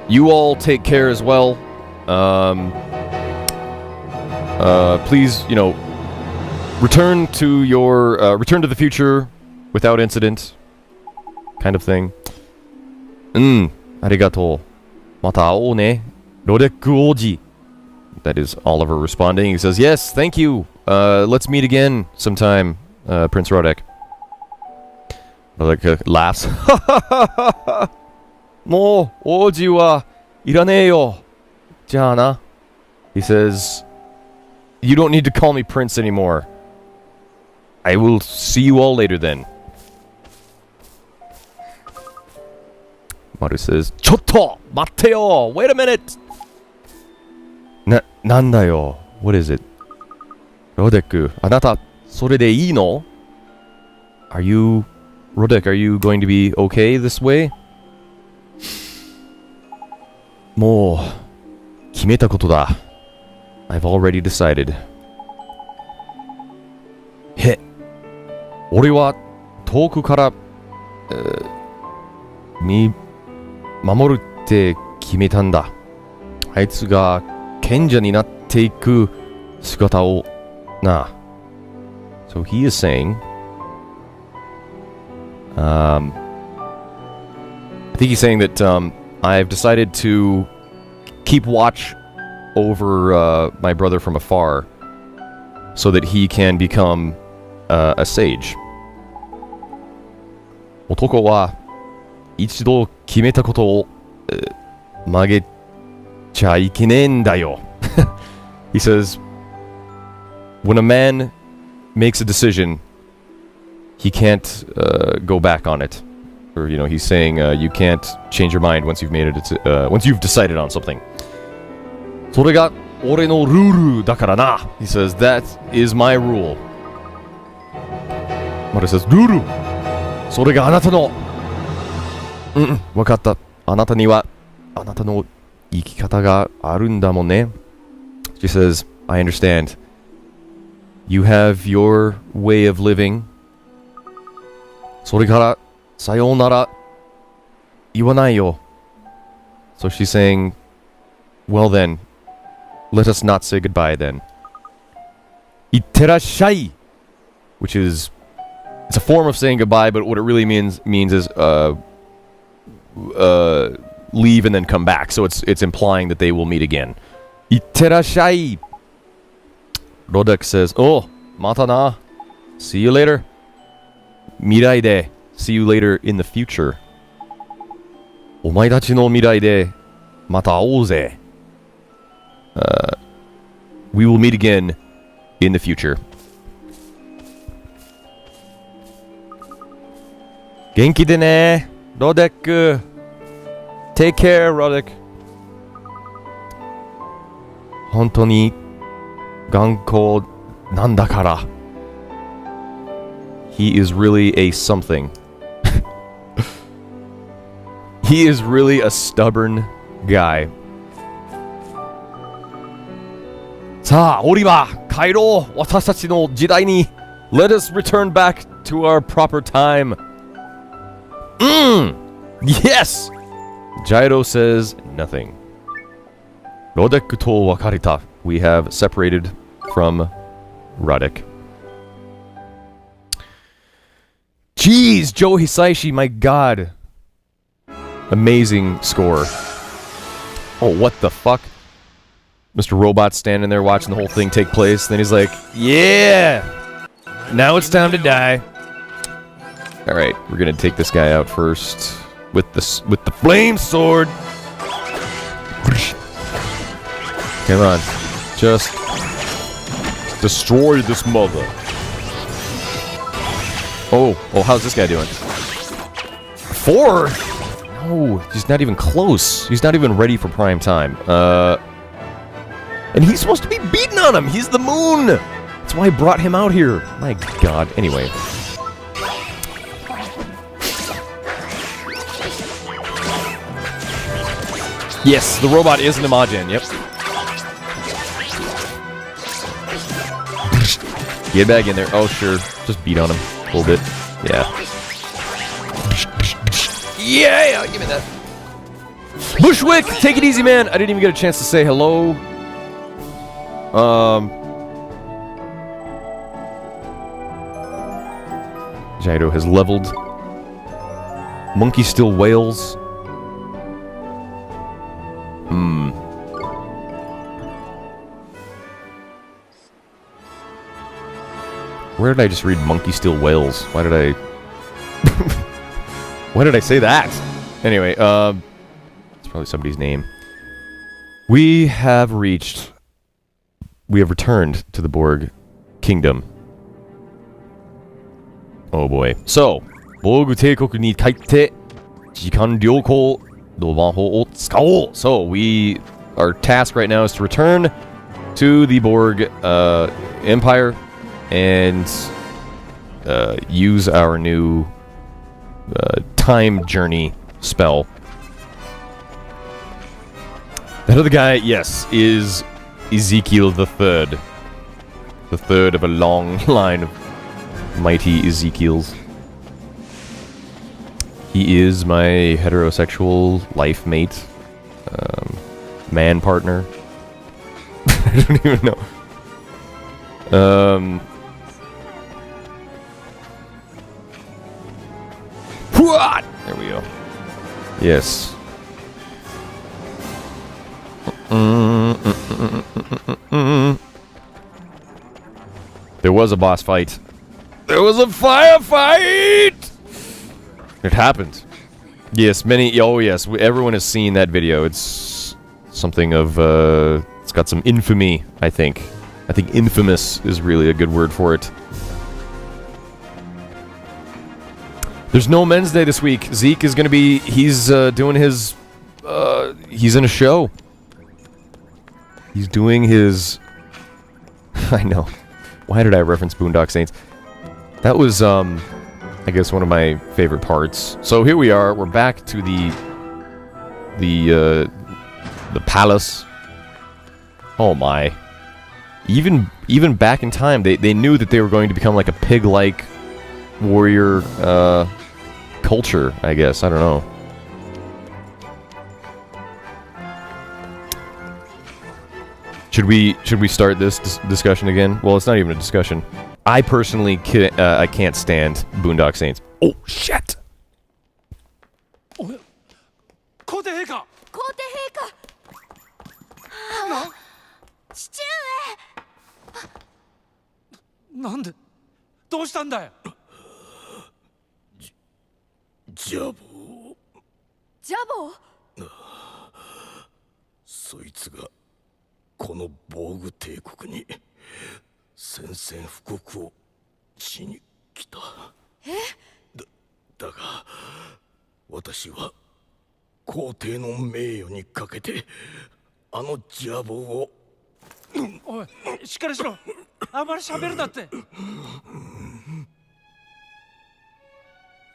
[SPEAKER 1] you all take care as well. Please, return to the future without incident, kind of thing. ありがとう。また会おうね。ロデック王子. That is Oliver responding. He says, yes, thank you. Let's meet again sometime, Prince Rodek. Rodek laughs. もう王子はいらねえよ。Jana. He says, you don't need to call me Prince anymore. I will see you all later then. Maru says, Chotto! Matteo! Wait a minute! Nandayo? What is it? Rodek, anata, sore de ii no? Are you... Rodek, are you going to be okay this way? Mo... Kimeta koto da. I've already decided. He. Ore wa toku kara... mamoru tte kimetan da. Aitsu ga kenja ni natte iku sugata o na. So he is saying... I think he's saying that I've decided to keep watch over my brother from afar so that he can become a sage. Otoko wa ichido kimeta koto o mageccha ikinen da yo. He says, when a man makes a decision, he can't go back on it. Or, you know, he's saying you can't change your mind once you've made it. Once you've decided on something. それが俺のルールだからな. He says, that is my rule. Maru says, ルールそれがあなたのわかった。あなたにはあなたの生き方があるんだもんね. She says, I understand. You have your way of living. それからさようなら言わないよ. So she's saying, well then, let us not say goodbye then. いってらっしゃい, which is, it's a form of saying goodbye, but what it really means is leave and then come back. So it's implying that they will meet again. いってらっしゃい. Rodek says, oh, mata na. See you later. Mirai de. See you later in the future. お前たちの未来でまた会おうぜ. We will meet again in the future. 元気でね, Rodek. Take care, Rodek. 本当に頑固なんだから. He is really a something. He is really a stubborn guy. さあ、オリバー、帰ろう、私たちの時代に. Let us return back to our proper time. Yes! Jairo says nothing. Rodek to wakarita. We have separated from Rodek. Jeez, Joe Hisaishi, my god. Amazing score. Oh, what the fuck? Mr. Robot's standing there watching the whole thing take place. Then he's like, yeah! Now it's time to die. Alright, we're gonna take this guy out first. With the flame sword. Come on. Just destroy this mother. Oh, how's this guy doing? 4? No, he's not even close. He's not even ready for prime time. And he's supposed to be beating on him. He's the moon. That's why I brought him out here. My god. Anyway. Yes, the robot is an Imagen. Yep. Get back in there. Oh, sure. Just beat on him a little bit. Yeah. Yeah! Give me that. Bushwick! Take it easy, man. I didn't even get a chance to say hello. Jairo has leveled. Monkey still wails. Where did I just read Monkey Still Wails? Why did I... Why did I say that? Anyway, it's probably somebody's name. We have returned to the Borg Kingdom. Oh boy. So, Borg 帝国に帰って時間旅行の魔法を使おう. So, our task right now is to return to the Borg Empire and use our new time journey spell. That other guy, yes, is Ezekiel the Third. The third of a long line of mighty Ezekiels. He is my heterosexual life mate, man partner. I don't even know. There we go. Yes. There was a boss fight. There was a firefight! It happened. Yes, everyone has seen that video. It's something of, it's got some infamy, I think. I think infamous is really a good word for it. There's no Men's Day this week. Zeke is gonna be, he's doing his, he's in a show. He's doing his, I know. Why did I reference Boondock Saints? That was, I guess one of my favorite parts. So here we are, we're back to the palace. Oh my. Even back in time, they knew that they were going to become like a pig-like warrior, culture, I guess. I don't know. Should we start this discussion again? Well, it's not even a discussion. I personally I can't stand Boondock Saints. Oh shit!
[SPEAKER 2] 皇帝陛下
[SPEAKER 3] 皇帝陛下父上
[SPEAKER 2] なんでどうしたんだよ
[SPEAKER 4] ジャボー
[SPEAKER 3] ジャボ
[SPEAKER 4] そいつがこの防具帝国に宣戦布告をしに来た。だが私は皇帝の名誉にかけてあのジャボを
[SPEAKER 2] おいしっかりしろあまり喋るなって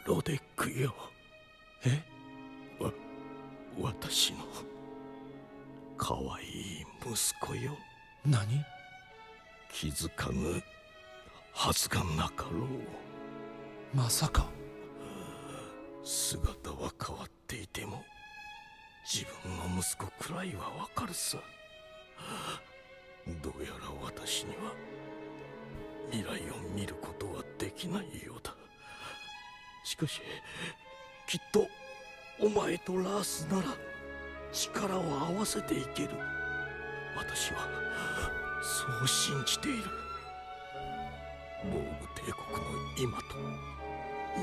[SPEAKER 4] ロデックよ私の可愛い息子よ
[SPEAKER 2] 何
[SPEAKER 4] 気づかぬはずがなかろう
[SPEAKER 2] まさか
[SPEAKER 4] 姿は変わっていても自分の息子くらいはわかるさどうやら私には未来を見ることはできないようだしかしきっとお前とラースなら力を合わせていける私はそう信じている防具帝国の今と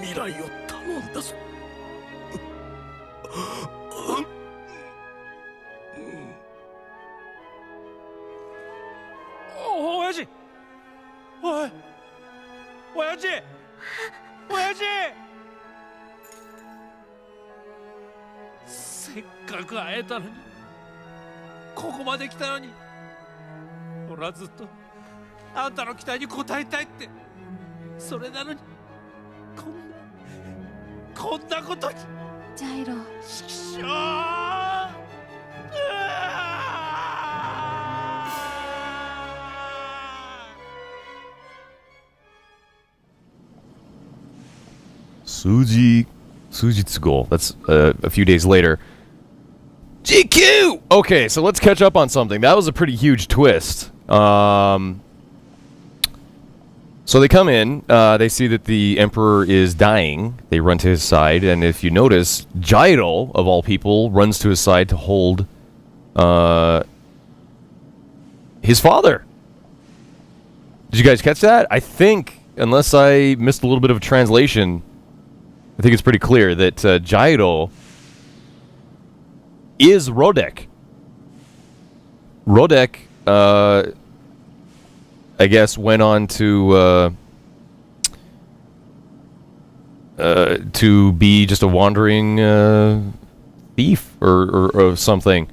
[SPEAKER 4] 未来を頼んだぞ
[SPEAKER 2] 親父おい親父親父せっかく会えたのにここまで来たのに俺はずっとあんたの期待に応えたいってそれなのにこんなことに
[SPEAKER 3] ジャイロ
[SPEAKER 2] ちくしょう
[SPEAKER 1] 数日後. That's a few days later. GQ! Okay, so let's catch up on something. That was a pretty huge twist. So they come in, they see that the Emperor is dying. They run to his side, and if you notice, Jairo, of all people, runs to his side to hold his father. Did you guys catch that? I think, unless I missed a little bit of a translation, I think it's pretty clear that Jairo is Rodek. Rodek, I guess, went on to be just a wandering thief or something.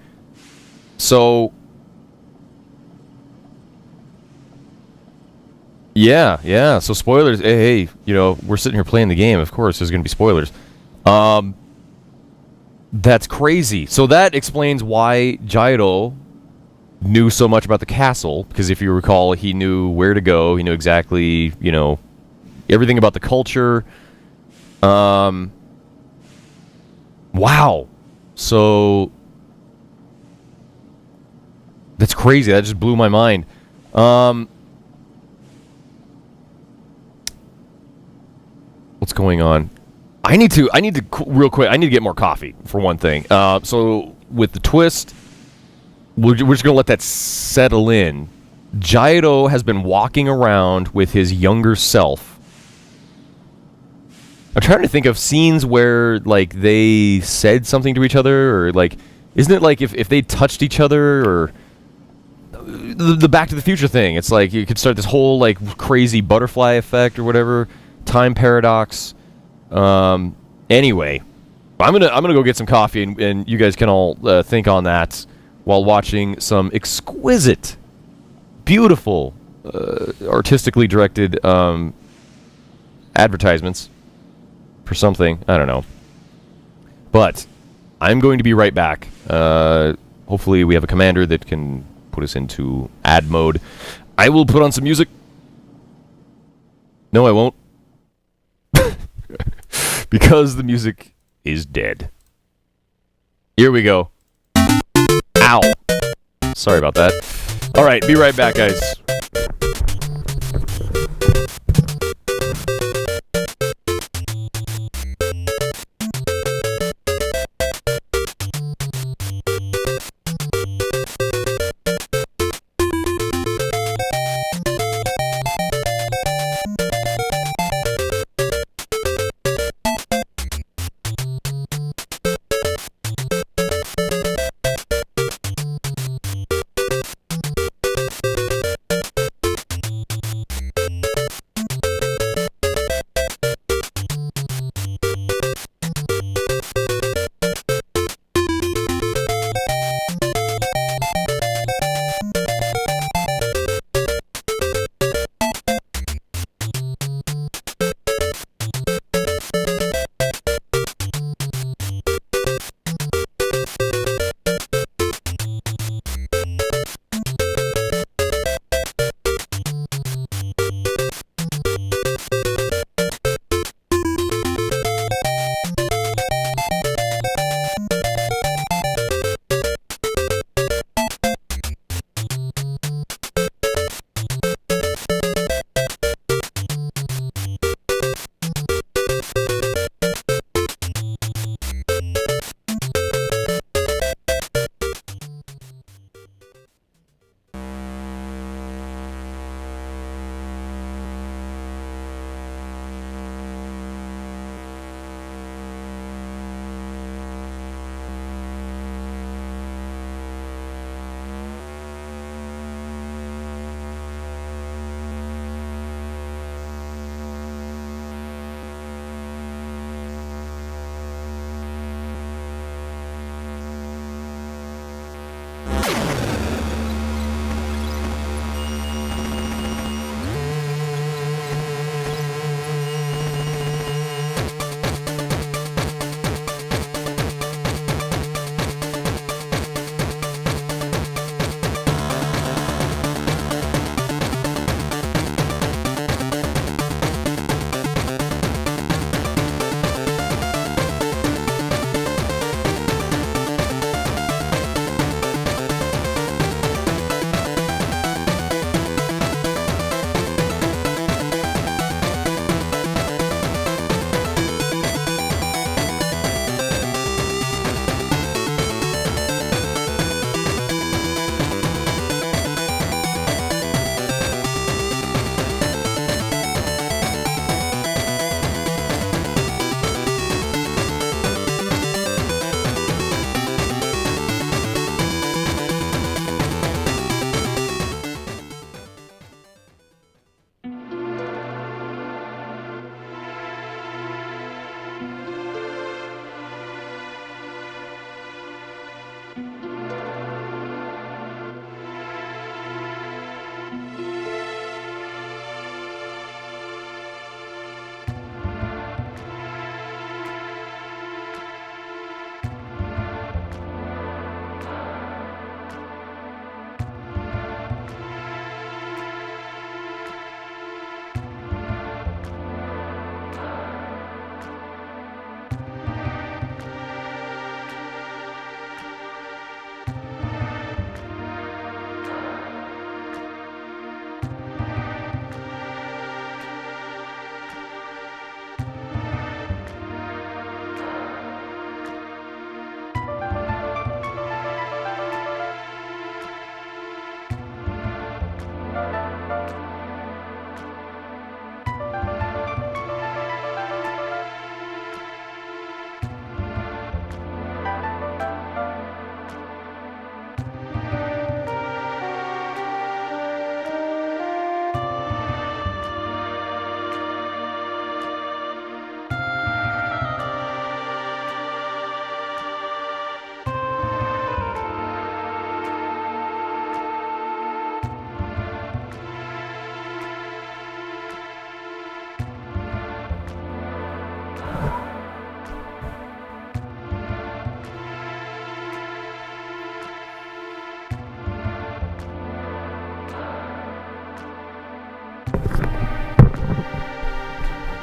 [SPEAKER 1] So, yeah. So spoilers. Hey, you know, we're sitting here playing the game. Of course, there's going to be spoilers. That's crazy. So that explains why Jairo knew so much about the castle, because if you recall, he knew where to go. He knew exactly, you know, everything about the culture. Wow. So that's crazy. That just blew my mind. What's going on? I need to real quick. I need to get more coffee for one thing. So with the twist, we're just gonna let that settle in. Jairo has been walking around with his younger self. I'm trying to think of scenes where like they said something to each other, or like, isn't it like if they touched each other, or the Back to the Future thing? It's like you could start this whole like crazy butterfly effect or whatever, time paradox. Anyway, I'm gonna go get some coffee, and you guys can all think on that while watching some exquisite, beautiful, artistically directed advertisements for something. I don't know. But I'm going to be right back. Hopefully we have a commander that can put us into ad mode. I will put on some music. No, I won't. Because the music is dead. Here we go. Ow. Sorry about that. Alright, be right back, guys.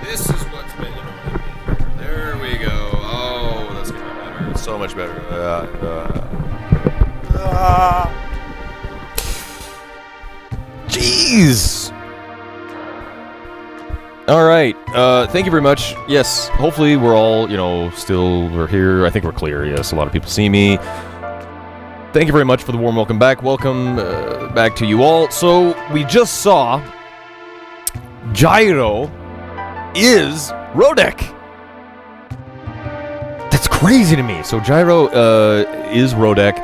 [SPEAKER 1] This is what's been. There we go. Oh, that's gonna be better. So much better. Jeez. All right. Thank you very much. Yes. Hopefully we're all, we're here. I think we're clear. Yes. A lot of people see me. Thank you very much for the warm welcome back. Welcome back to you all. So we just saw Gyro is Rodek. That's crazy to me. So Gyro is Rodek.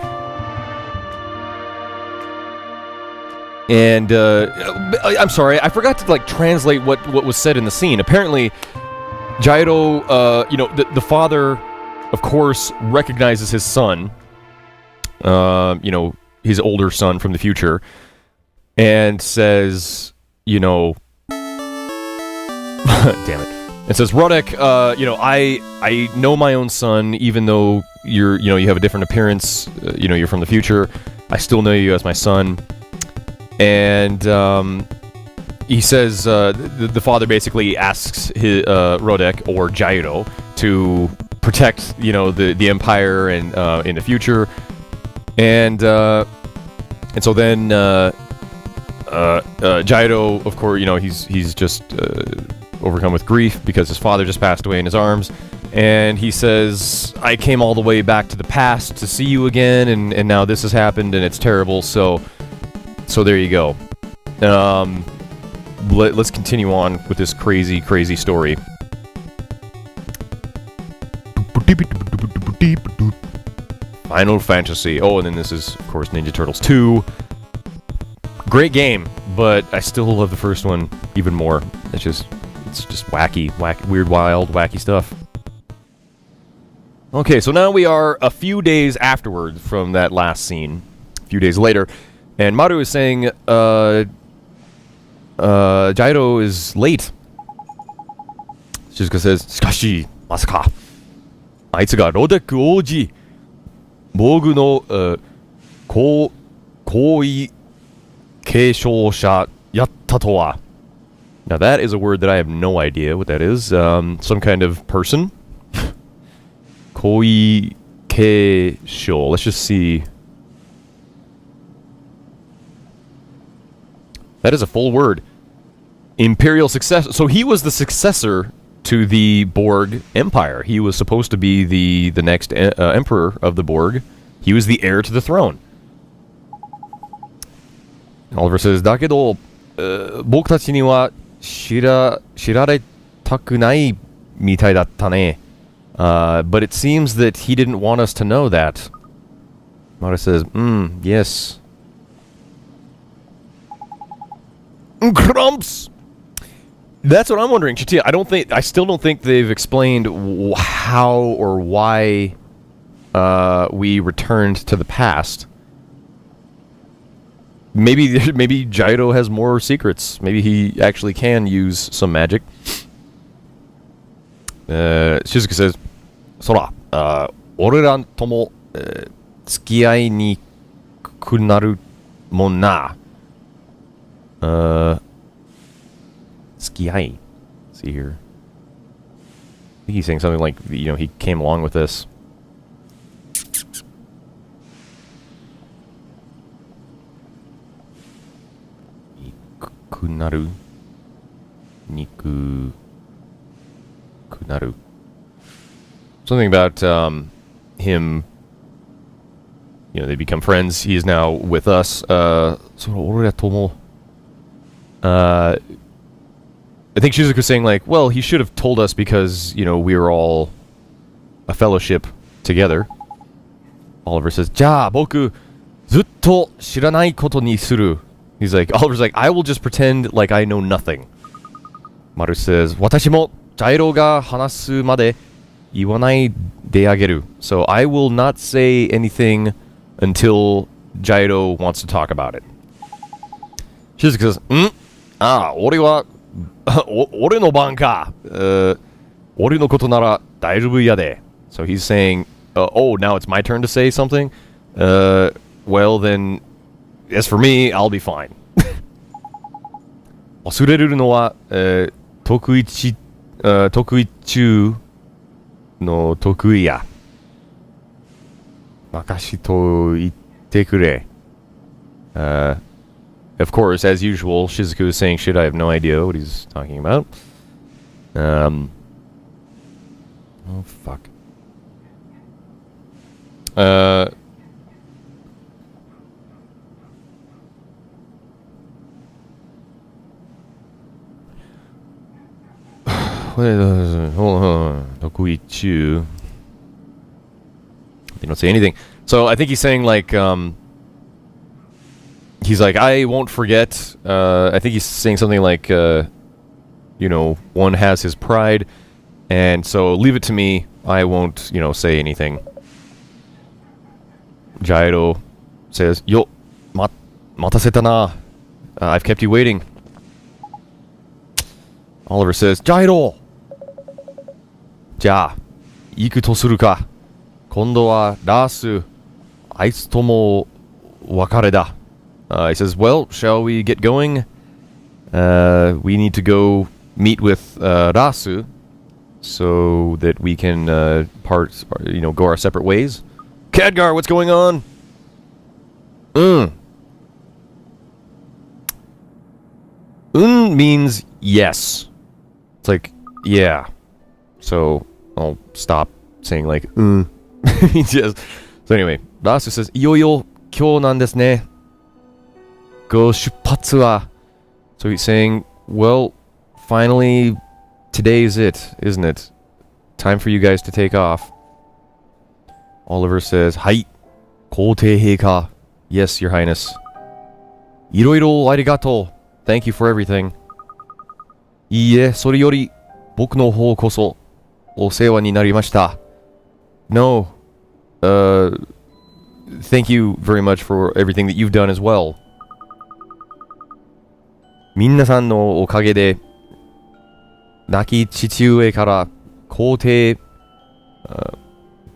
[SPEAKER 1] And I'm sorry, I forgot to translate what was said in the scene. Apparently, Gyro, the father, of course, recognizes his son. His older son from the future, and says, damn it. It says, Rodek, I know my own son, even though you have a different appearance, you're from the future. I still know you as my son. And he says, the father basically asks his Rodek, or Gyro, to protect, the Empire and in the future. And so then Gyro, of course, he's just overcome with grief because his father just passed away in his arms. And he says, I came all the way back to the past to see you again, and now this has happened, and it's terrible, so there you go. Let's continue on with this crazy, crazy story. Final Fantasy. Oh, and then this is, of course, Ninja Turtles 2. Great game, but I still love the first one even more. It's just wacky, weird, wild, wacky stuff. Okay, so now we are a few days afterward from that last scene. A few days later. And Maru is saying, Gyro is late. Shizuka says, しかし、まさか、あいつがロデック王子、防具の、皇位継承者やったとは。Now that is a word that I have no idea what that is. Some kind of person. 皇位継承. Let's just see. That is a full word. Imperial successor. So he was the successor to the Borg Empire. He was supposed to be the next emperor of the Borg. He was the heir to the throne. Oliver says, だけど、僕たちには知られたくないみたいだったね。But it seems that he didn't want us to know that. Mara says, yes. Grumps! That's what I'm wondering, Chatia. I still don't think they've explained how or why we returned to the past. Maybe Gyro has more secrets. Maybe he actually can use some magic. Shizuka says, そら、俺らとも、付き合いにくなるもんな。Seihai. See here. I think he's saying something like, he came along with this. Kunaru. Niku. Kunaru. Something about him. They become friends. He is now with us. I think Shizuka was saying, well, he should have told us because, we were all a fellowship together. Oliver says, じゃあ、僕、ずっと知らないことにする. He's like, Oliver's like, I will just pretend like I know nothing. Maru says, 私も、ジャイロが話すまで言わないであげる. So I will not say anything until Gyro wants to talk about it. Shizuka says, 俺は、俺の番か。俺のことなら大丈夫やで. So he's saying, oh, now it's my turn to say something? Well then, as for me, I'll be fine. 忘れるのは、得意得意中の得意や。任しといてくれ。Of course, as usual, Shizuku is saying shit I have no idea what he's talking about. Oh, fuck. Hold on. Tokuichu. They don't say anything. So I think he's saying like, he's like, I won't forget. I think he's saying something like, you know, one has his pride, and so leave it to me. I won't, you know, say anything. Jairo says, Yo, mataseta na. I've kept you waiting. Oliver says, Jairo! じゃあ、行くとするか。今度はラース、あいつとも別れだ。He says, well, shall we get going? We need to go meet with Rasu so that we can part, you know, go our separate ways. Khadgar, what's going on? Means yes. It's like, yeah. So I'll stop saying like, means yes. So anyway, Rasu says, いよいよ今日なんですね。Go 出発は. So he's saying, well, finally, today's it, isn't it? Time for you guys to take off. Oliver says, はい、皇帝陛下. Yes, your highness. いろいろありがとう. Thank you for everything. いいえ、それより僕の方こそお世話になりました. No. Thank you very much for everything that you've done as well. 皆さんのおかげで亡き父上から皇帝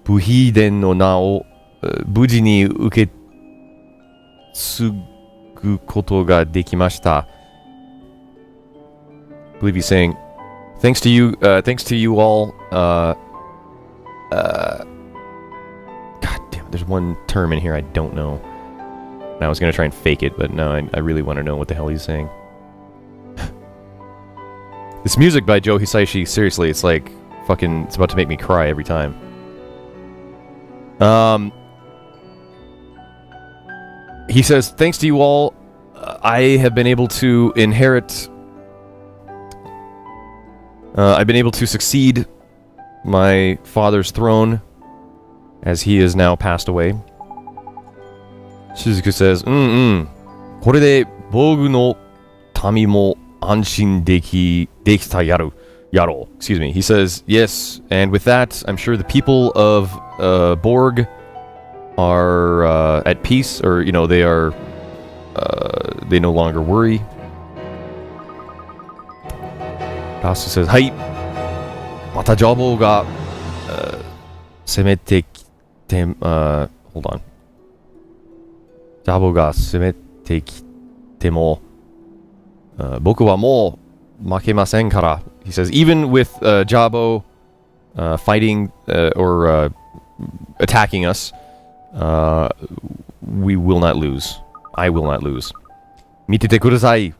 [SPEAKER 1] 武秘伝の名を無事に受け継ぐことができました。I believe he's saying, thanks to you all. God damn, there's one term in here I don't know. And I was gonna try and fake it, but no, I really want to know what the hell he's saying. This music by Joe Hisaishi, seriously, it's like fucking, it's about to make me cry every time. He says, thanks to you all, I have been able to inherit, I've been able to succeed my father's throne, as he is now passed away. Shizuku says, これで僕の民も安心できたやろう. Excuse me. He says, yes, and with that, I'm sure the people of Borg are at peace, or, you know, they are, they no longer worry. Rasu says, はい、またジャボーが攻めてきて、hold on. ジャボーが攻めてきても、僕はもう負けませんから. He says, even with Jabo fighting or attacking us, we will not lose. I will not lose. 見ててください。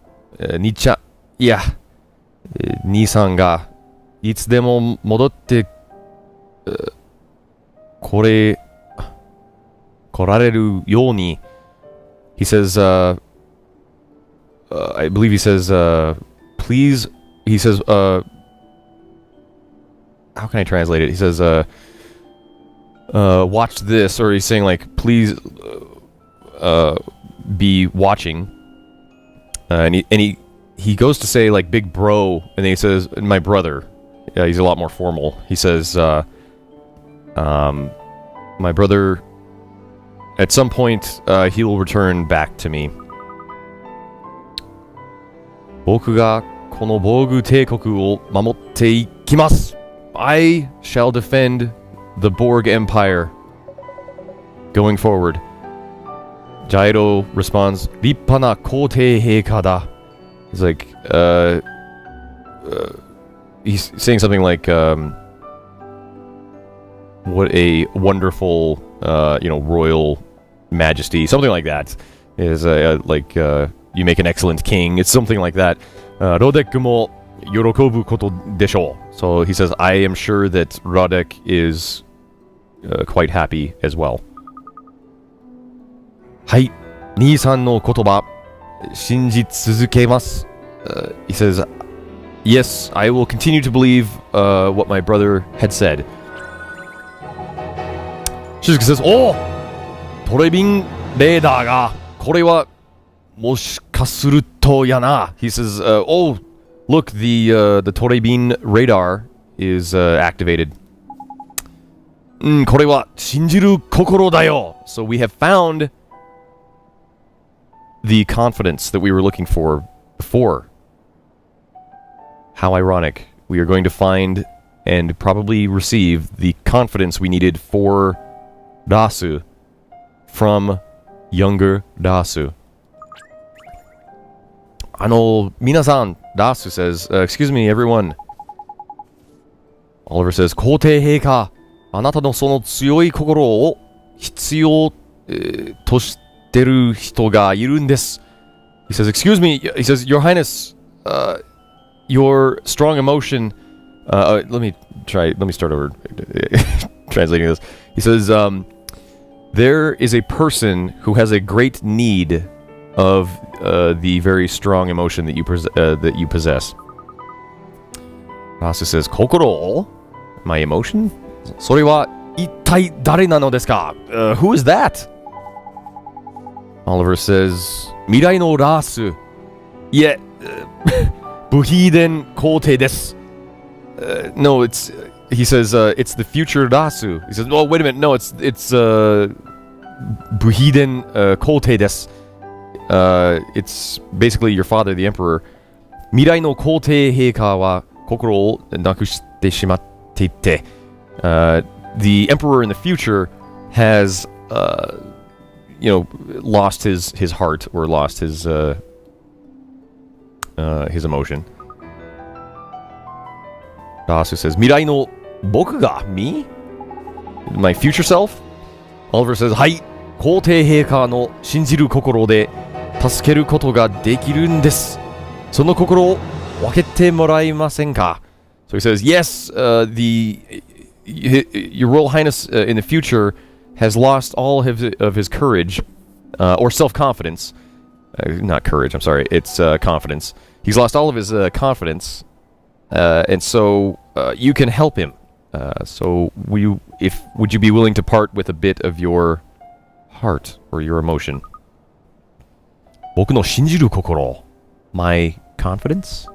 [SPEAKER 1] いや、兄さんがいつでも戻って来られるように. He says, I believe he says, please, he says, how can I translate it? He says, watch this, or he's saying like, please, be watching. And he goes to say like big bro, and then he says, my brother. Yeah, he's a lot more formal. He says, my brother, at some point, he will return back to me. 僕がこの防具帝国を守っていきます. I shall defend the Borg Empire going forward. Jairo responds, 立派な皇帝陛下だ. He's like, he's saying something like, what a wonderful, royal majesty, something like that. Is you make an excellent king. It's something like that. Rodek mo yorokobu koto desho. So he says, I am sure that Rodek is quite happy as well. Hai, nii-san no kotoba shinji tsuzuke-masu. He says, yes, I will continue to believe what my brother had said. Shizuka says, oh! トレビンレーダーがこれはもしかするとやな. He says, oh, look, the Torebin radar is activated. これは信じる心だよ. So we have found the confidence that we were looking for before. How ironic. We are going to find and probably receive the confidence we needed for Dasu from younger Dasu. Minasan, Dasu says, excuse me, everyone. Oliver says, 皇帝陛下、あなたのその強い心を必要としてる人がいるんです. He says, excuse me, he says, Your Highness, your strong emotion, let me start over translating this. He says, there is a person who has a great need of the very strong emotion that you possess. Dasu says, 心? My emotion? それは一体誰なのですか? Who is that? Oliver says, 未来のラース。いえ、部品伝皇帝です。No, it's... He says, it's the future Dasu. He says, oh, wait a minute, no, it's Buhiden Kote desu. It's basically your father, the emperor. Mirai no Kote heika wa kokoro o nakushite shimatte ite. The emperor in the future has, lost his heart, or lost his emotion. Dasu says, Mirai no boku ga? Me? My future self? Oliver says, はい、皇帝陛下の信じる心で助けることができるんです。その心を分けてもらえませんか? So he says, yes, your Royal Highness in the future has lost all of his courage, or self-confidence. Not courage, I'm sorry, it's confidence. He's lost all of his confidence, and so you can help him. So would you be willing to part with a bit of your heart or your emotion? 僕の信じる心 My confidence?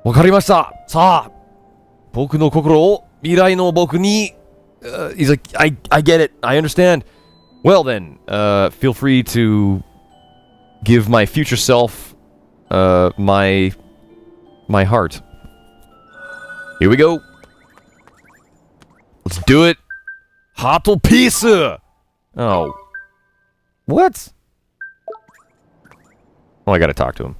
[SPEAKER 1] わかりました。さあ、僕の心を未来の僕に He's like, I get it. I understand. Well then, feel free to give my future self my heart. Here we go. Let's do it. Hato pizza. Oh. What? Oh, I gotta talk to him.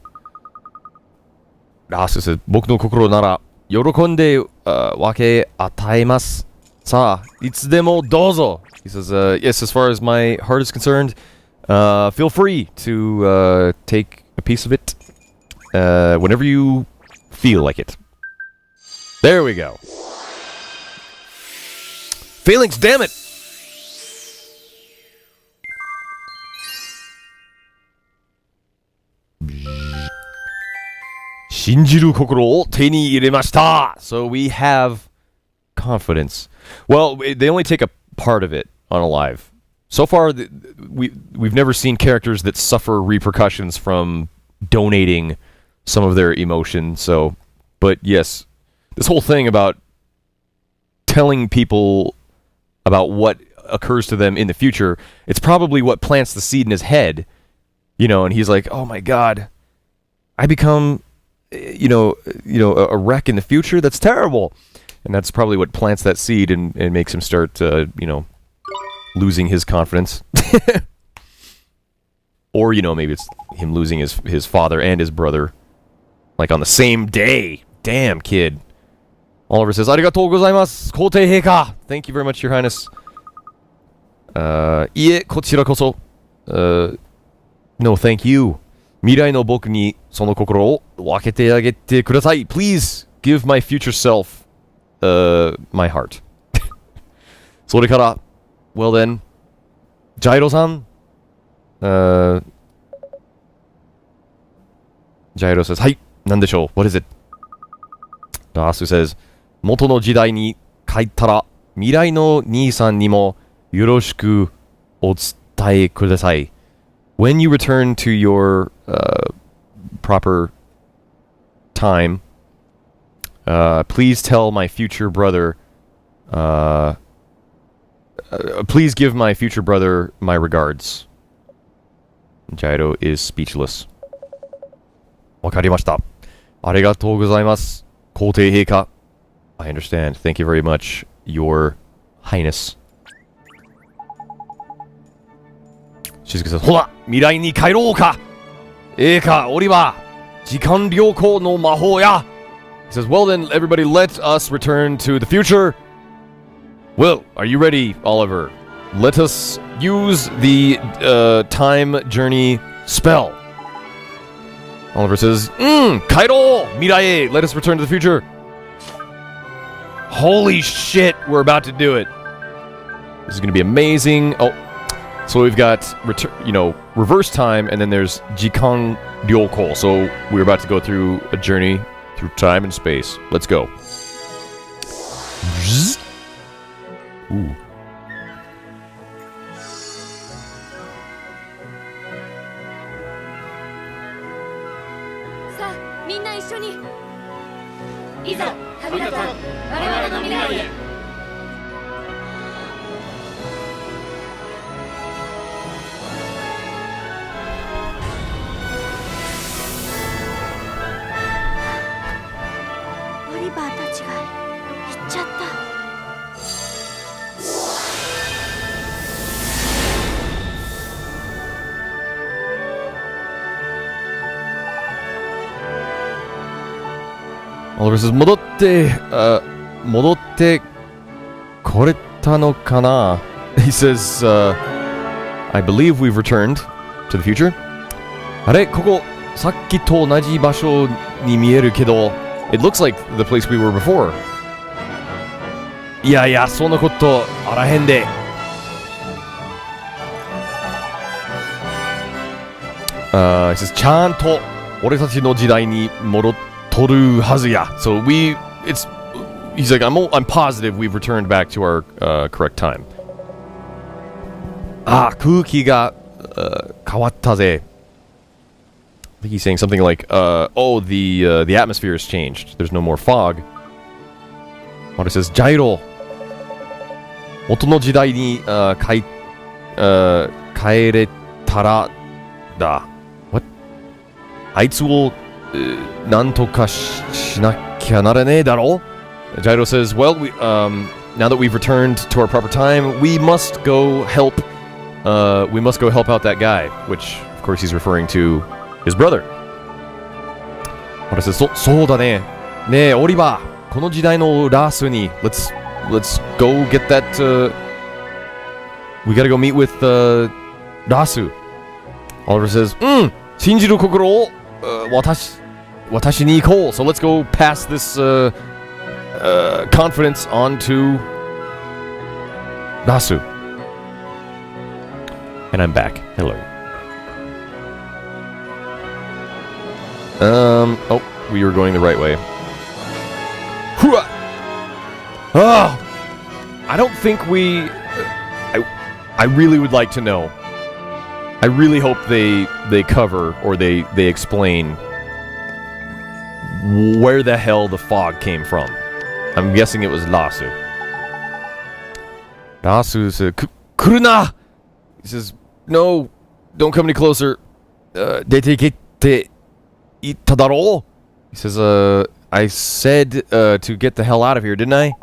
[SPEAKER 1] Dasu says, 僕の心なら喜んで分け与えます。さあ、いつでもどうぞ. He says, yes, as far as my heart is concerned, feel free to take a piece of it whenever you feel like it. There we go. Phalanx, damn it! Shinjiru kokoro o te ni iremashita. So we have confidence. Well, they only take a part of it on Alive. So far, we've never seen characters that suffer repercussions from donating some of their emotion. So, but yes, this whole thing about telling people about what occurs to them in the future, it's probably what plants the seed in his head, and he's like, oh my god, I become, a wreck in the future? That's terrible. And that's probably what plants that seed and makes him start, losing his confidence. Or, maybe it's him losing his father and his brother, like on the same day. damn, kid. Oliver says, "Arigatou gozaimasu, Kouteii Heika." Thank you very much, Your Highness. Iie, kochira koso. No, thank you. Mirai no boku ni sono kokoro o wakete agete kudasai. Please give my future self my heart. それから well then, Jairo-san. Jairo says, はい、なんでしょう? What is it? Asu says, 元の時代に帰ったら未来の兄さんにもよろしくお伝えください. When you return to your proper time, please tell my future brother, please give my future brother my regards. Jairo is speechless. わかりました。ありがとうございます。皇帝陛下。I understand. Thank you very much, Your Highness. Shizuka says, ほら、未来に帰ろうか。陛下、オリバー、時間旅行の魔法や。He says, well then, everybody, let us return to the future. Well, are you ready, Oliver? Let us use the time journey spell. Oliver says, 帰ろう、未来へ。Let us return to the future. Holy shit, we're about to do it. This is going to be amazing. Oh, so we've got, reverse time, and then there's Jikan Ryoko. So we're about to go through a journey through time and space. Let's go. Ooh.
[SPEAKER 3] さあみんな一緒にいざ旅立とう我々の未来へオリバーたちが行っちゃった
[SPEAKER 1] Oliver says, 戻ってこれたのかな? He says, I believe we've returned to the future. あれここさっきと同じ場所に見えるけど It looks like the place we were before. いやいや、そんなことあらへんで。He says, ちゃんと俺たちの時代に戻ってとるはずや。So he's like, I'm positive we've returned back to our correct time. 空気が変わったぜ。I think he's saying something like, the atmosphere has changed. There's no more fog. What it says, ジャイロ元の時代に帰れたらだ。What? あいつをなんとかしなきゃならねえだろ? Jairo says, well, now that we've returned to our proper time, we must go help out that guy, which, of course, he's referring to his brother. What says, そうだね。ねえ、オリバー、この時代のラスに、let's go get that, we gotta go meet with, ラス. Oliver says, 信じる心を、私に行こう. So let's go pass this confidence on to Rasu. And I'm back. Hello. We were going the right way. I don't think I really would like to know. I really hope they cover or they explain where the hell the fog came from. I'm guessing it was Lasu. Lasu said, Kuruna! He says, no, don't come any closer. Dete kette itta daro? He says, I said to get the hell out of here, didn't I?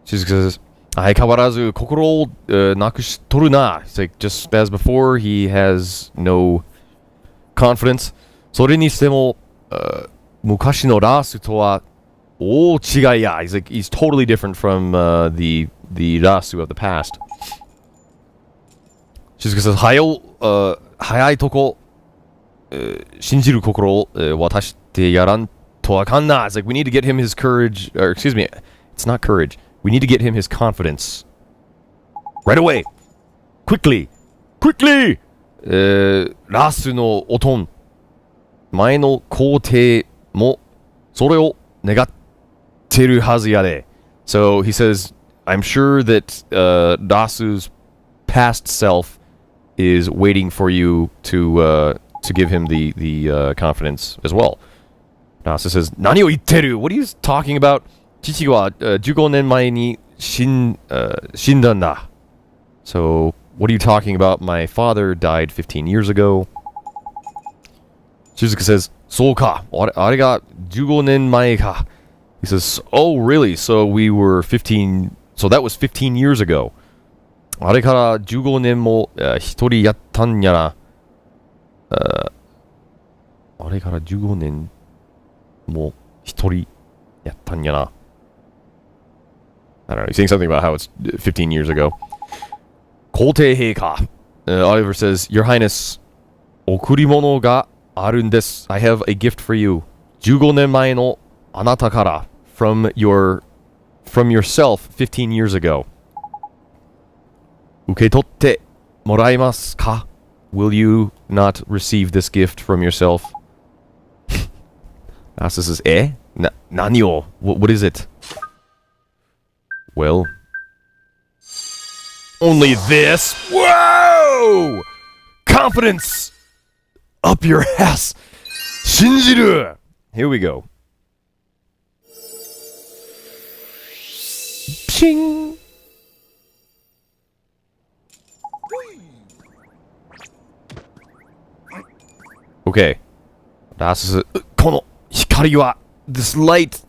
[SPEAKER 1] She says, 相変わらず心をなくしとるな. It's like just as before, he has no confidence. それにしても、昔のラスとは大違いや。He's totally different from the Rasu of the past. Shizuka says, 早いとこ、信じる心を、渡してやらんとあかんな。It's like, we need to get him his courage, or excuse me, it's not courage. We need to get him his confidence. Right away! Quickly! Quickly! ラスのおとん。前の皇帝もそれを願ってるはずやで。So he says, I'm sure that Rasu's past self is waiting for you to give him the confidence as well. Rasu says, 何を言ってる? What are you talking about? 父は15年前に死んだんだ。So, what are you talking about? My father died 15 years ago. Shizuka says, そうか。あれが15年前か。He says, oh, really? So we were 15... So that was 15 years ago. あれから15年も一人やったんやな。あれから15年も一人やったんやな。I don't know. He's saying something about how it's 15 years ago. 皇帝陛下. Oliver says, Your Highness, 贈り物があるんです。I have a gift for you. 15年前のあなたから from yourself 15 years ago. 受け取ってもらえますか? Will you not receive this gift from yourself? Asa says, 何を? What is it? Well, only this. Whoa! Confidence up your ass. Shinjiru. Here we go. Ping. Okay. Asa says, この光は this light.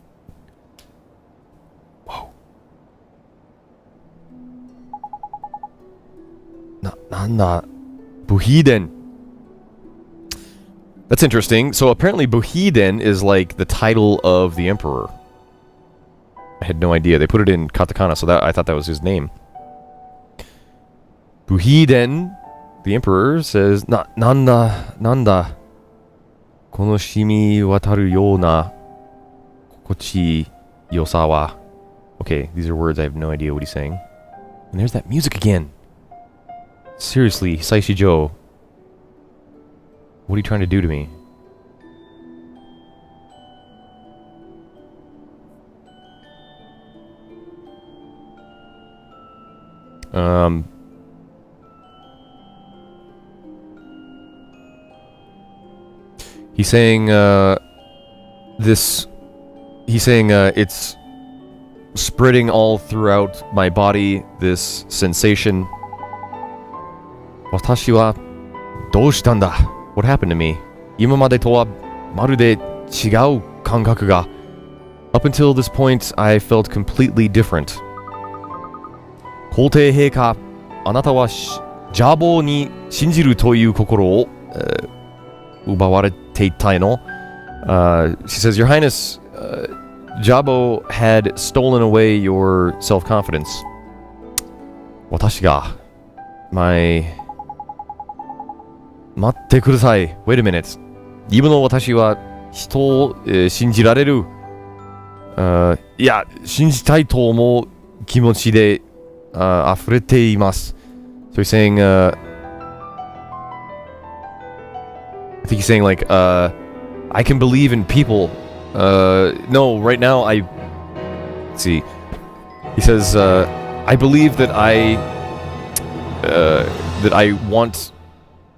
[SPEAKER 1] Nanda Buhiden. That's interesting. So apparently Buhiden is like the title of the emperor. I had no idea. They put it in katakana, so that I thought that was his name. Buhiden, the emperor, says, Nanda. このしみ渡るような心地よさは. Okay, these are words I have no idea what he's saying. And there's that music again. Seriously, Saishi Joe. What are you trying to do to me? He's saying, it's spreading all throughout my body, this sensation. 私はどうしたんだ? What happened to me? 今までとはまるで違う感覚が. Up until this point, I felt completely different. 皇帝陛下、あなたは邪暴に信じるという心を、奪われていたいの? She says, Your Highness, Jabo had stolen away your self-confidence. 私が、待ってください. Wait a minute. 今の私は人を、信じられる。いや、信じたいと思う気持ちで、溢れています. So he's saying, I think he's saying like, I can believe in people. No, right now let's see. He says, I believe that I want.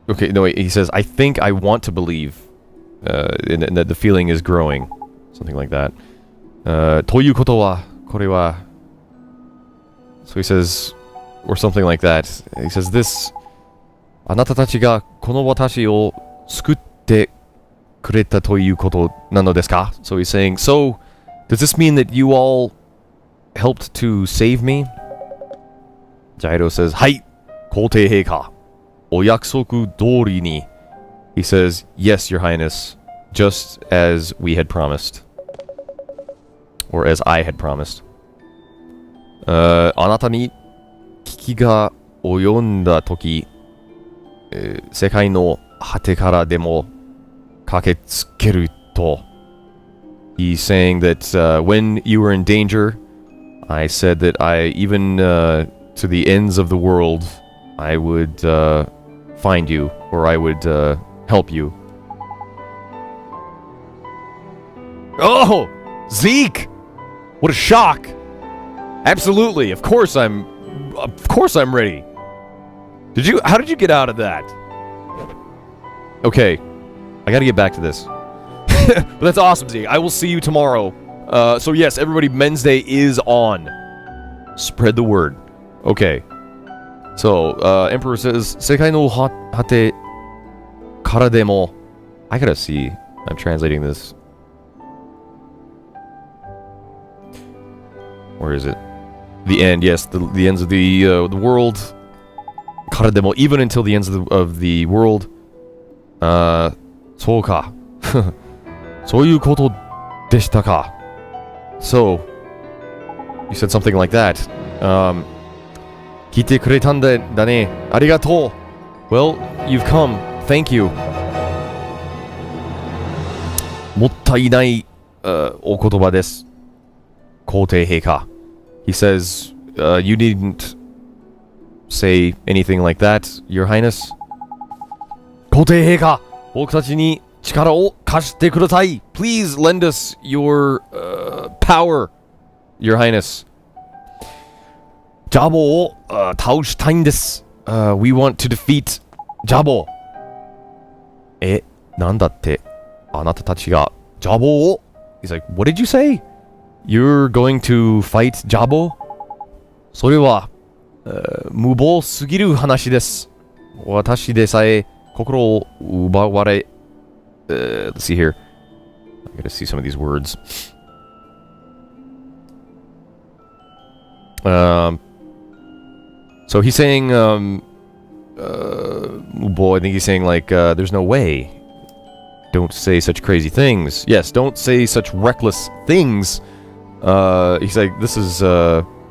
[SPEAKER 1] Okay, no, wait, he says, I think I want to believe, and that the feeling is growing. Something like that. ということは、これは. So he says, or something like that. He says, this, あなたたちがこの私を救ってくれたということなのですか? So he's saying, so, does this mean that you all helped to save me? Jairo says, はい、皇帝陛下。お約束通りに He says, yes, Your Highness, just as we had promised. Or as I had promised. あなたに危機が及んだとき、世界の果てからでも駆けつけると。He's saying that when you were in danger, I said that even to the ends of the world, I would find you, or I would help you. Oh! Zeke! What a shock! Absolutely, of course I'm ready. How did you get out of that? Okay, I gotta get back to this. But that's awesome, Zeke. I will see you tomorrow. So yes, everybody, Men's Day is on. Spread the word. Okay. So, Emperor says, 世界の果てからでも. I gotta see. I'm translating this. Where is it? The end, yes. The ends of the world. からでも, even until the ends of the world. そうか。そういうことでしたか. So, you said something like that. 聞いてくれたんだね. ありがとう. Well, you've come. Thank you. もったいない、お言葉です. 皇帝陛下. He says, you needn't say anything like that, Your Highness. 皇帝陛下, 僕たちに力を貸してください. Please lend us your power, Your Highness. ジャボを倒したいんです. We want to defeat ジャボ. なんだって? あなたたちがジャボを? He's like, what did you say? You're going to fight ジャボ? それは無謀すぎる話です. 私でさえ心を奪われ let's see here. I gotta see some of these words. So he's saying, boy, I think he's saying like, there's no way. Don't say such crazy things. Yes, don't say such reckless things. He's like, this is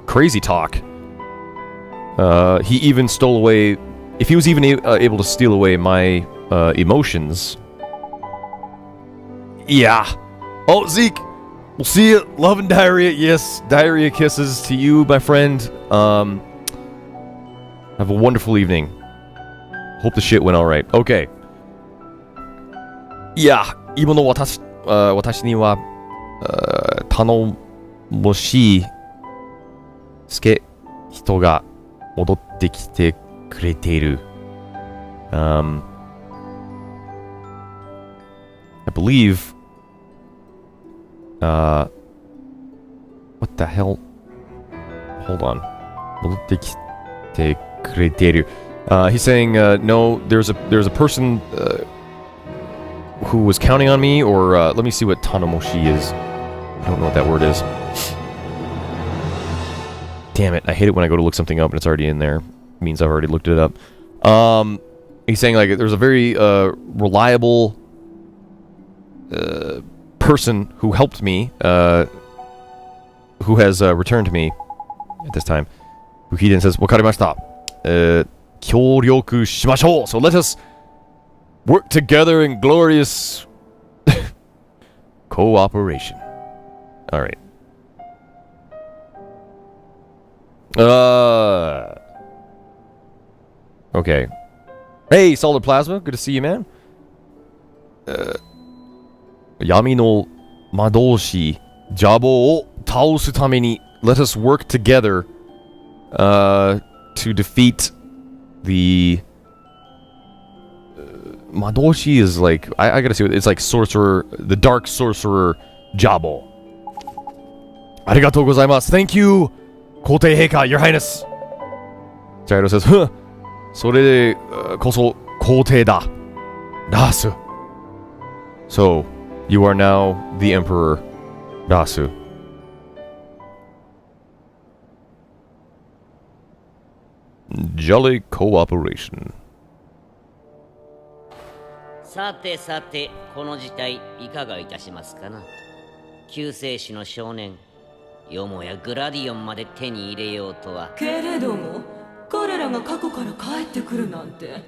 [SPEAKER 1] crazy talk. He even stole away. If he was even able to steal away my emotions. Yeah. Oh, Zeke. We'll see you. Love and diarrhea. Yes, diarrhea kisses to you, my friend. Have a wonderful evening. Hope the shit went alright. Okay. いや、今の私には、頼もしい助人が戻ってきてくれている。I believe. What the hell? Hold on. 戻ってきてくれている. He's saying, no, there's a person who was counting on me, or let me see what Tanomoshi is. I don't know what that word is. Damn it, I hate it when I go to look something up and it's already in there. It means I've already looked it up. He's saying like there's a very reliable person who helped me, who has returned to me at this time. He says, わかりました。協力しましょう. So let us work together in glorious cooperation. All right. Okay. Hey, Solid Plasma. Good to see you, man. 闇の魔導士ジャボを倒すために let us work together to defeat the Madoshi is like I gotta see what it's like. Sorcerer, the dark sorcerer Jabo. Arigatou gozaimasu. Thank you, Kotei Heika, Your Highness. Jairo says, huh. それこそ皇帝だ。Rasu. So, you are now the Emperor Rasu. Jolly cooperation.
[SPEAKER 5] さてさて、この事態いかがいたしますかな。救世主の少年、よもやグラディオンまで手に入れようとは。
[SPEAKER 6] けれども彼らが過去から帰ってくるなんて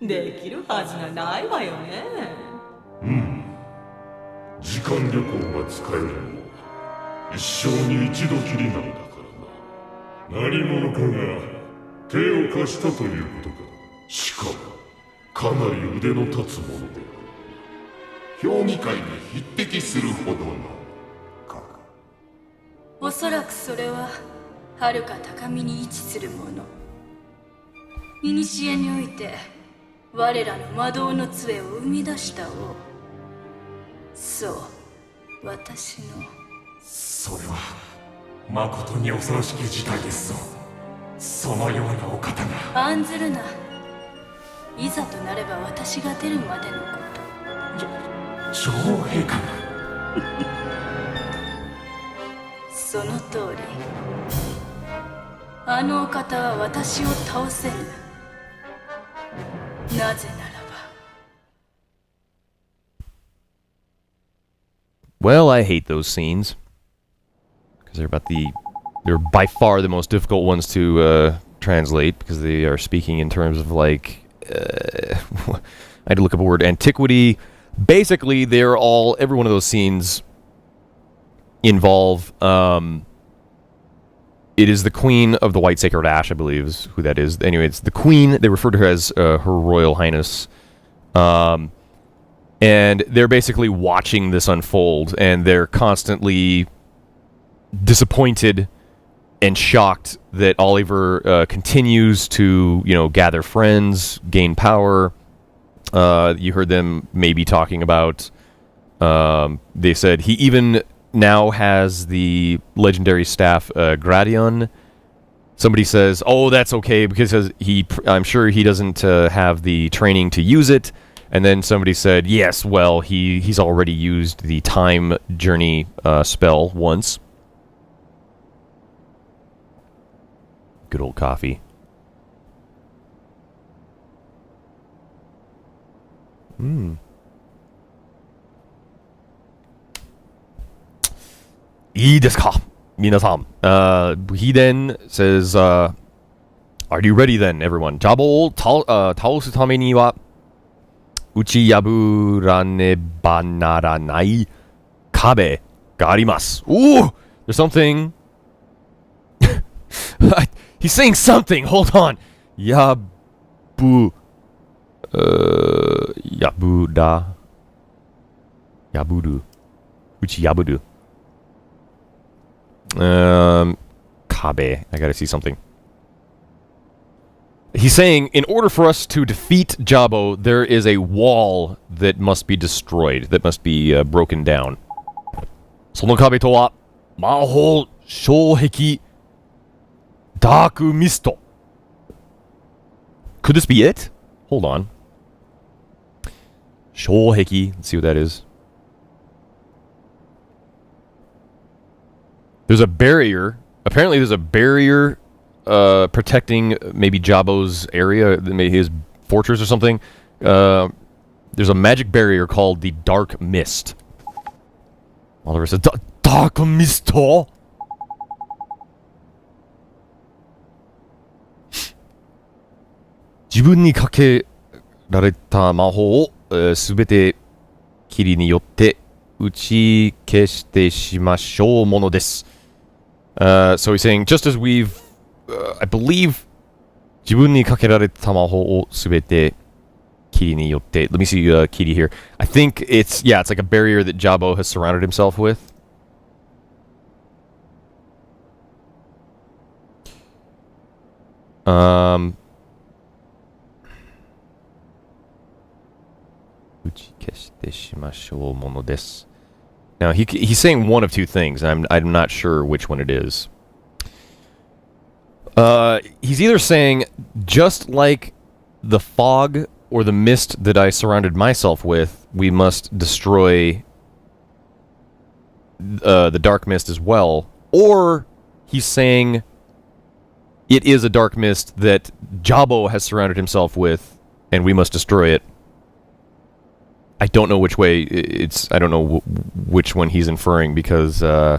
[SPEAKER 6] できるはずがないわよね。
[SPEAKER 7] 時間旅行が使えるのは一生に一度きりなのだからな。何者かが手を貸したということか。しかもかなり腕の立つものである。評議会に匹敵するほどのか。
[SPEAKER 3] おそらくそれは遥か高みに位置するもの。古において我らの魔導の杖を生み出した王。そう、私の。
[SPEAKER 8] それは誠に恐ろしき事態ですぞ。そのようなお方が。
[SPEAKER 3] 案ずるな。いざとなれば私が出るまでのこと。
[SPEAKER 8] 女王陛下が。
[SPEAKER 3] その通り。あのお方は私を倒せぬ。なぜならば。
[SPEAKER 1] Well, I hate those scenes. Because they're by far the most difficult ones to translate, because they are speaking in terms of, like, I had to look up a word, antiquity. Basically, every one of those scenes involve, it is the Queen of the White Sacred Ash, I believe is who that is. Anyway, it's the Queen. They refer to her as Her Royal Highness. And they're basically watching this unfold, and they're constantly disappointed and shocked that Oliver continues to, gather friends, gain power. You heard them maybe talking about, they said he even now has the legendary staff, Gradion. Somebody says, oh, that's okay, because I'm sure he doesn't have the training to use it. And then somebody said, yes, well, he's already used the time journey spell once. Good old coffee. Ii desu ka, minasan. He then says, are you ready then, everyone? Jabo o taosu tame ni wa uchi yaburane naranai kabe ga arimasu. Ooh! There's something. He's saying something. Hold on. Yabura. Yaburu. Uchi yaburu. Kabe. I gotta see something. He's saying, in order for us to defeat Jabo, there is a wall that must be destroyed, that must be broken down. Sono kabe to wa mahou shoheki dark mist. Could this be it? Hold on. Shoheki. Let's see what that is. There's a barrier. Apparently there's a barrier protecting maybe Jabo's area, maybe his fortress or something. There's a magic barrier called the Dark Mist. Oliver says, Dark Mist? 自分にかけられた魔法をすべて霧によって打ち消してしましょうものです。So he's saying, just as we've, I believe, 自分にかけられた魔法をすべて霧によって。Let me see Kiri here. I think it's like a barrier that Jabo has surrounded himself with. Now, he's saying one of two things, and I'm not sure which one it is. He's either saying, just like the fog or the mist that I surrounded myself with, we must destroy the dark mist as well. Or he's saying it is a dark mist that Jabo has surrounded himself with, and we must destroy it. I don't know which way it's. I don't know which one he's inferring because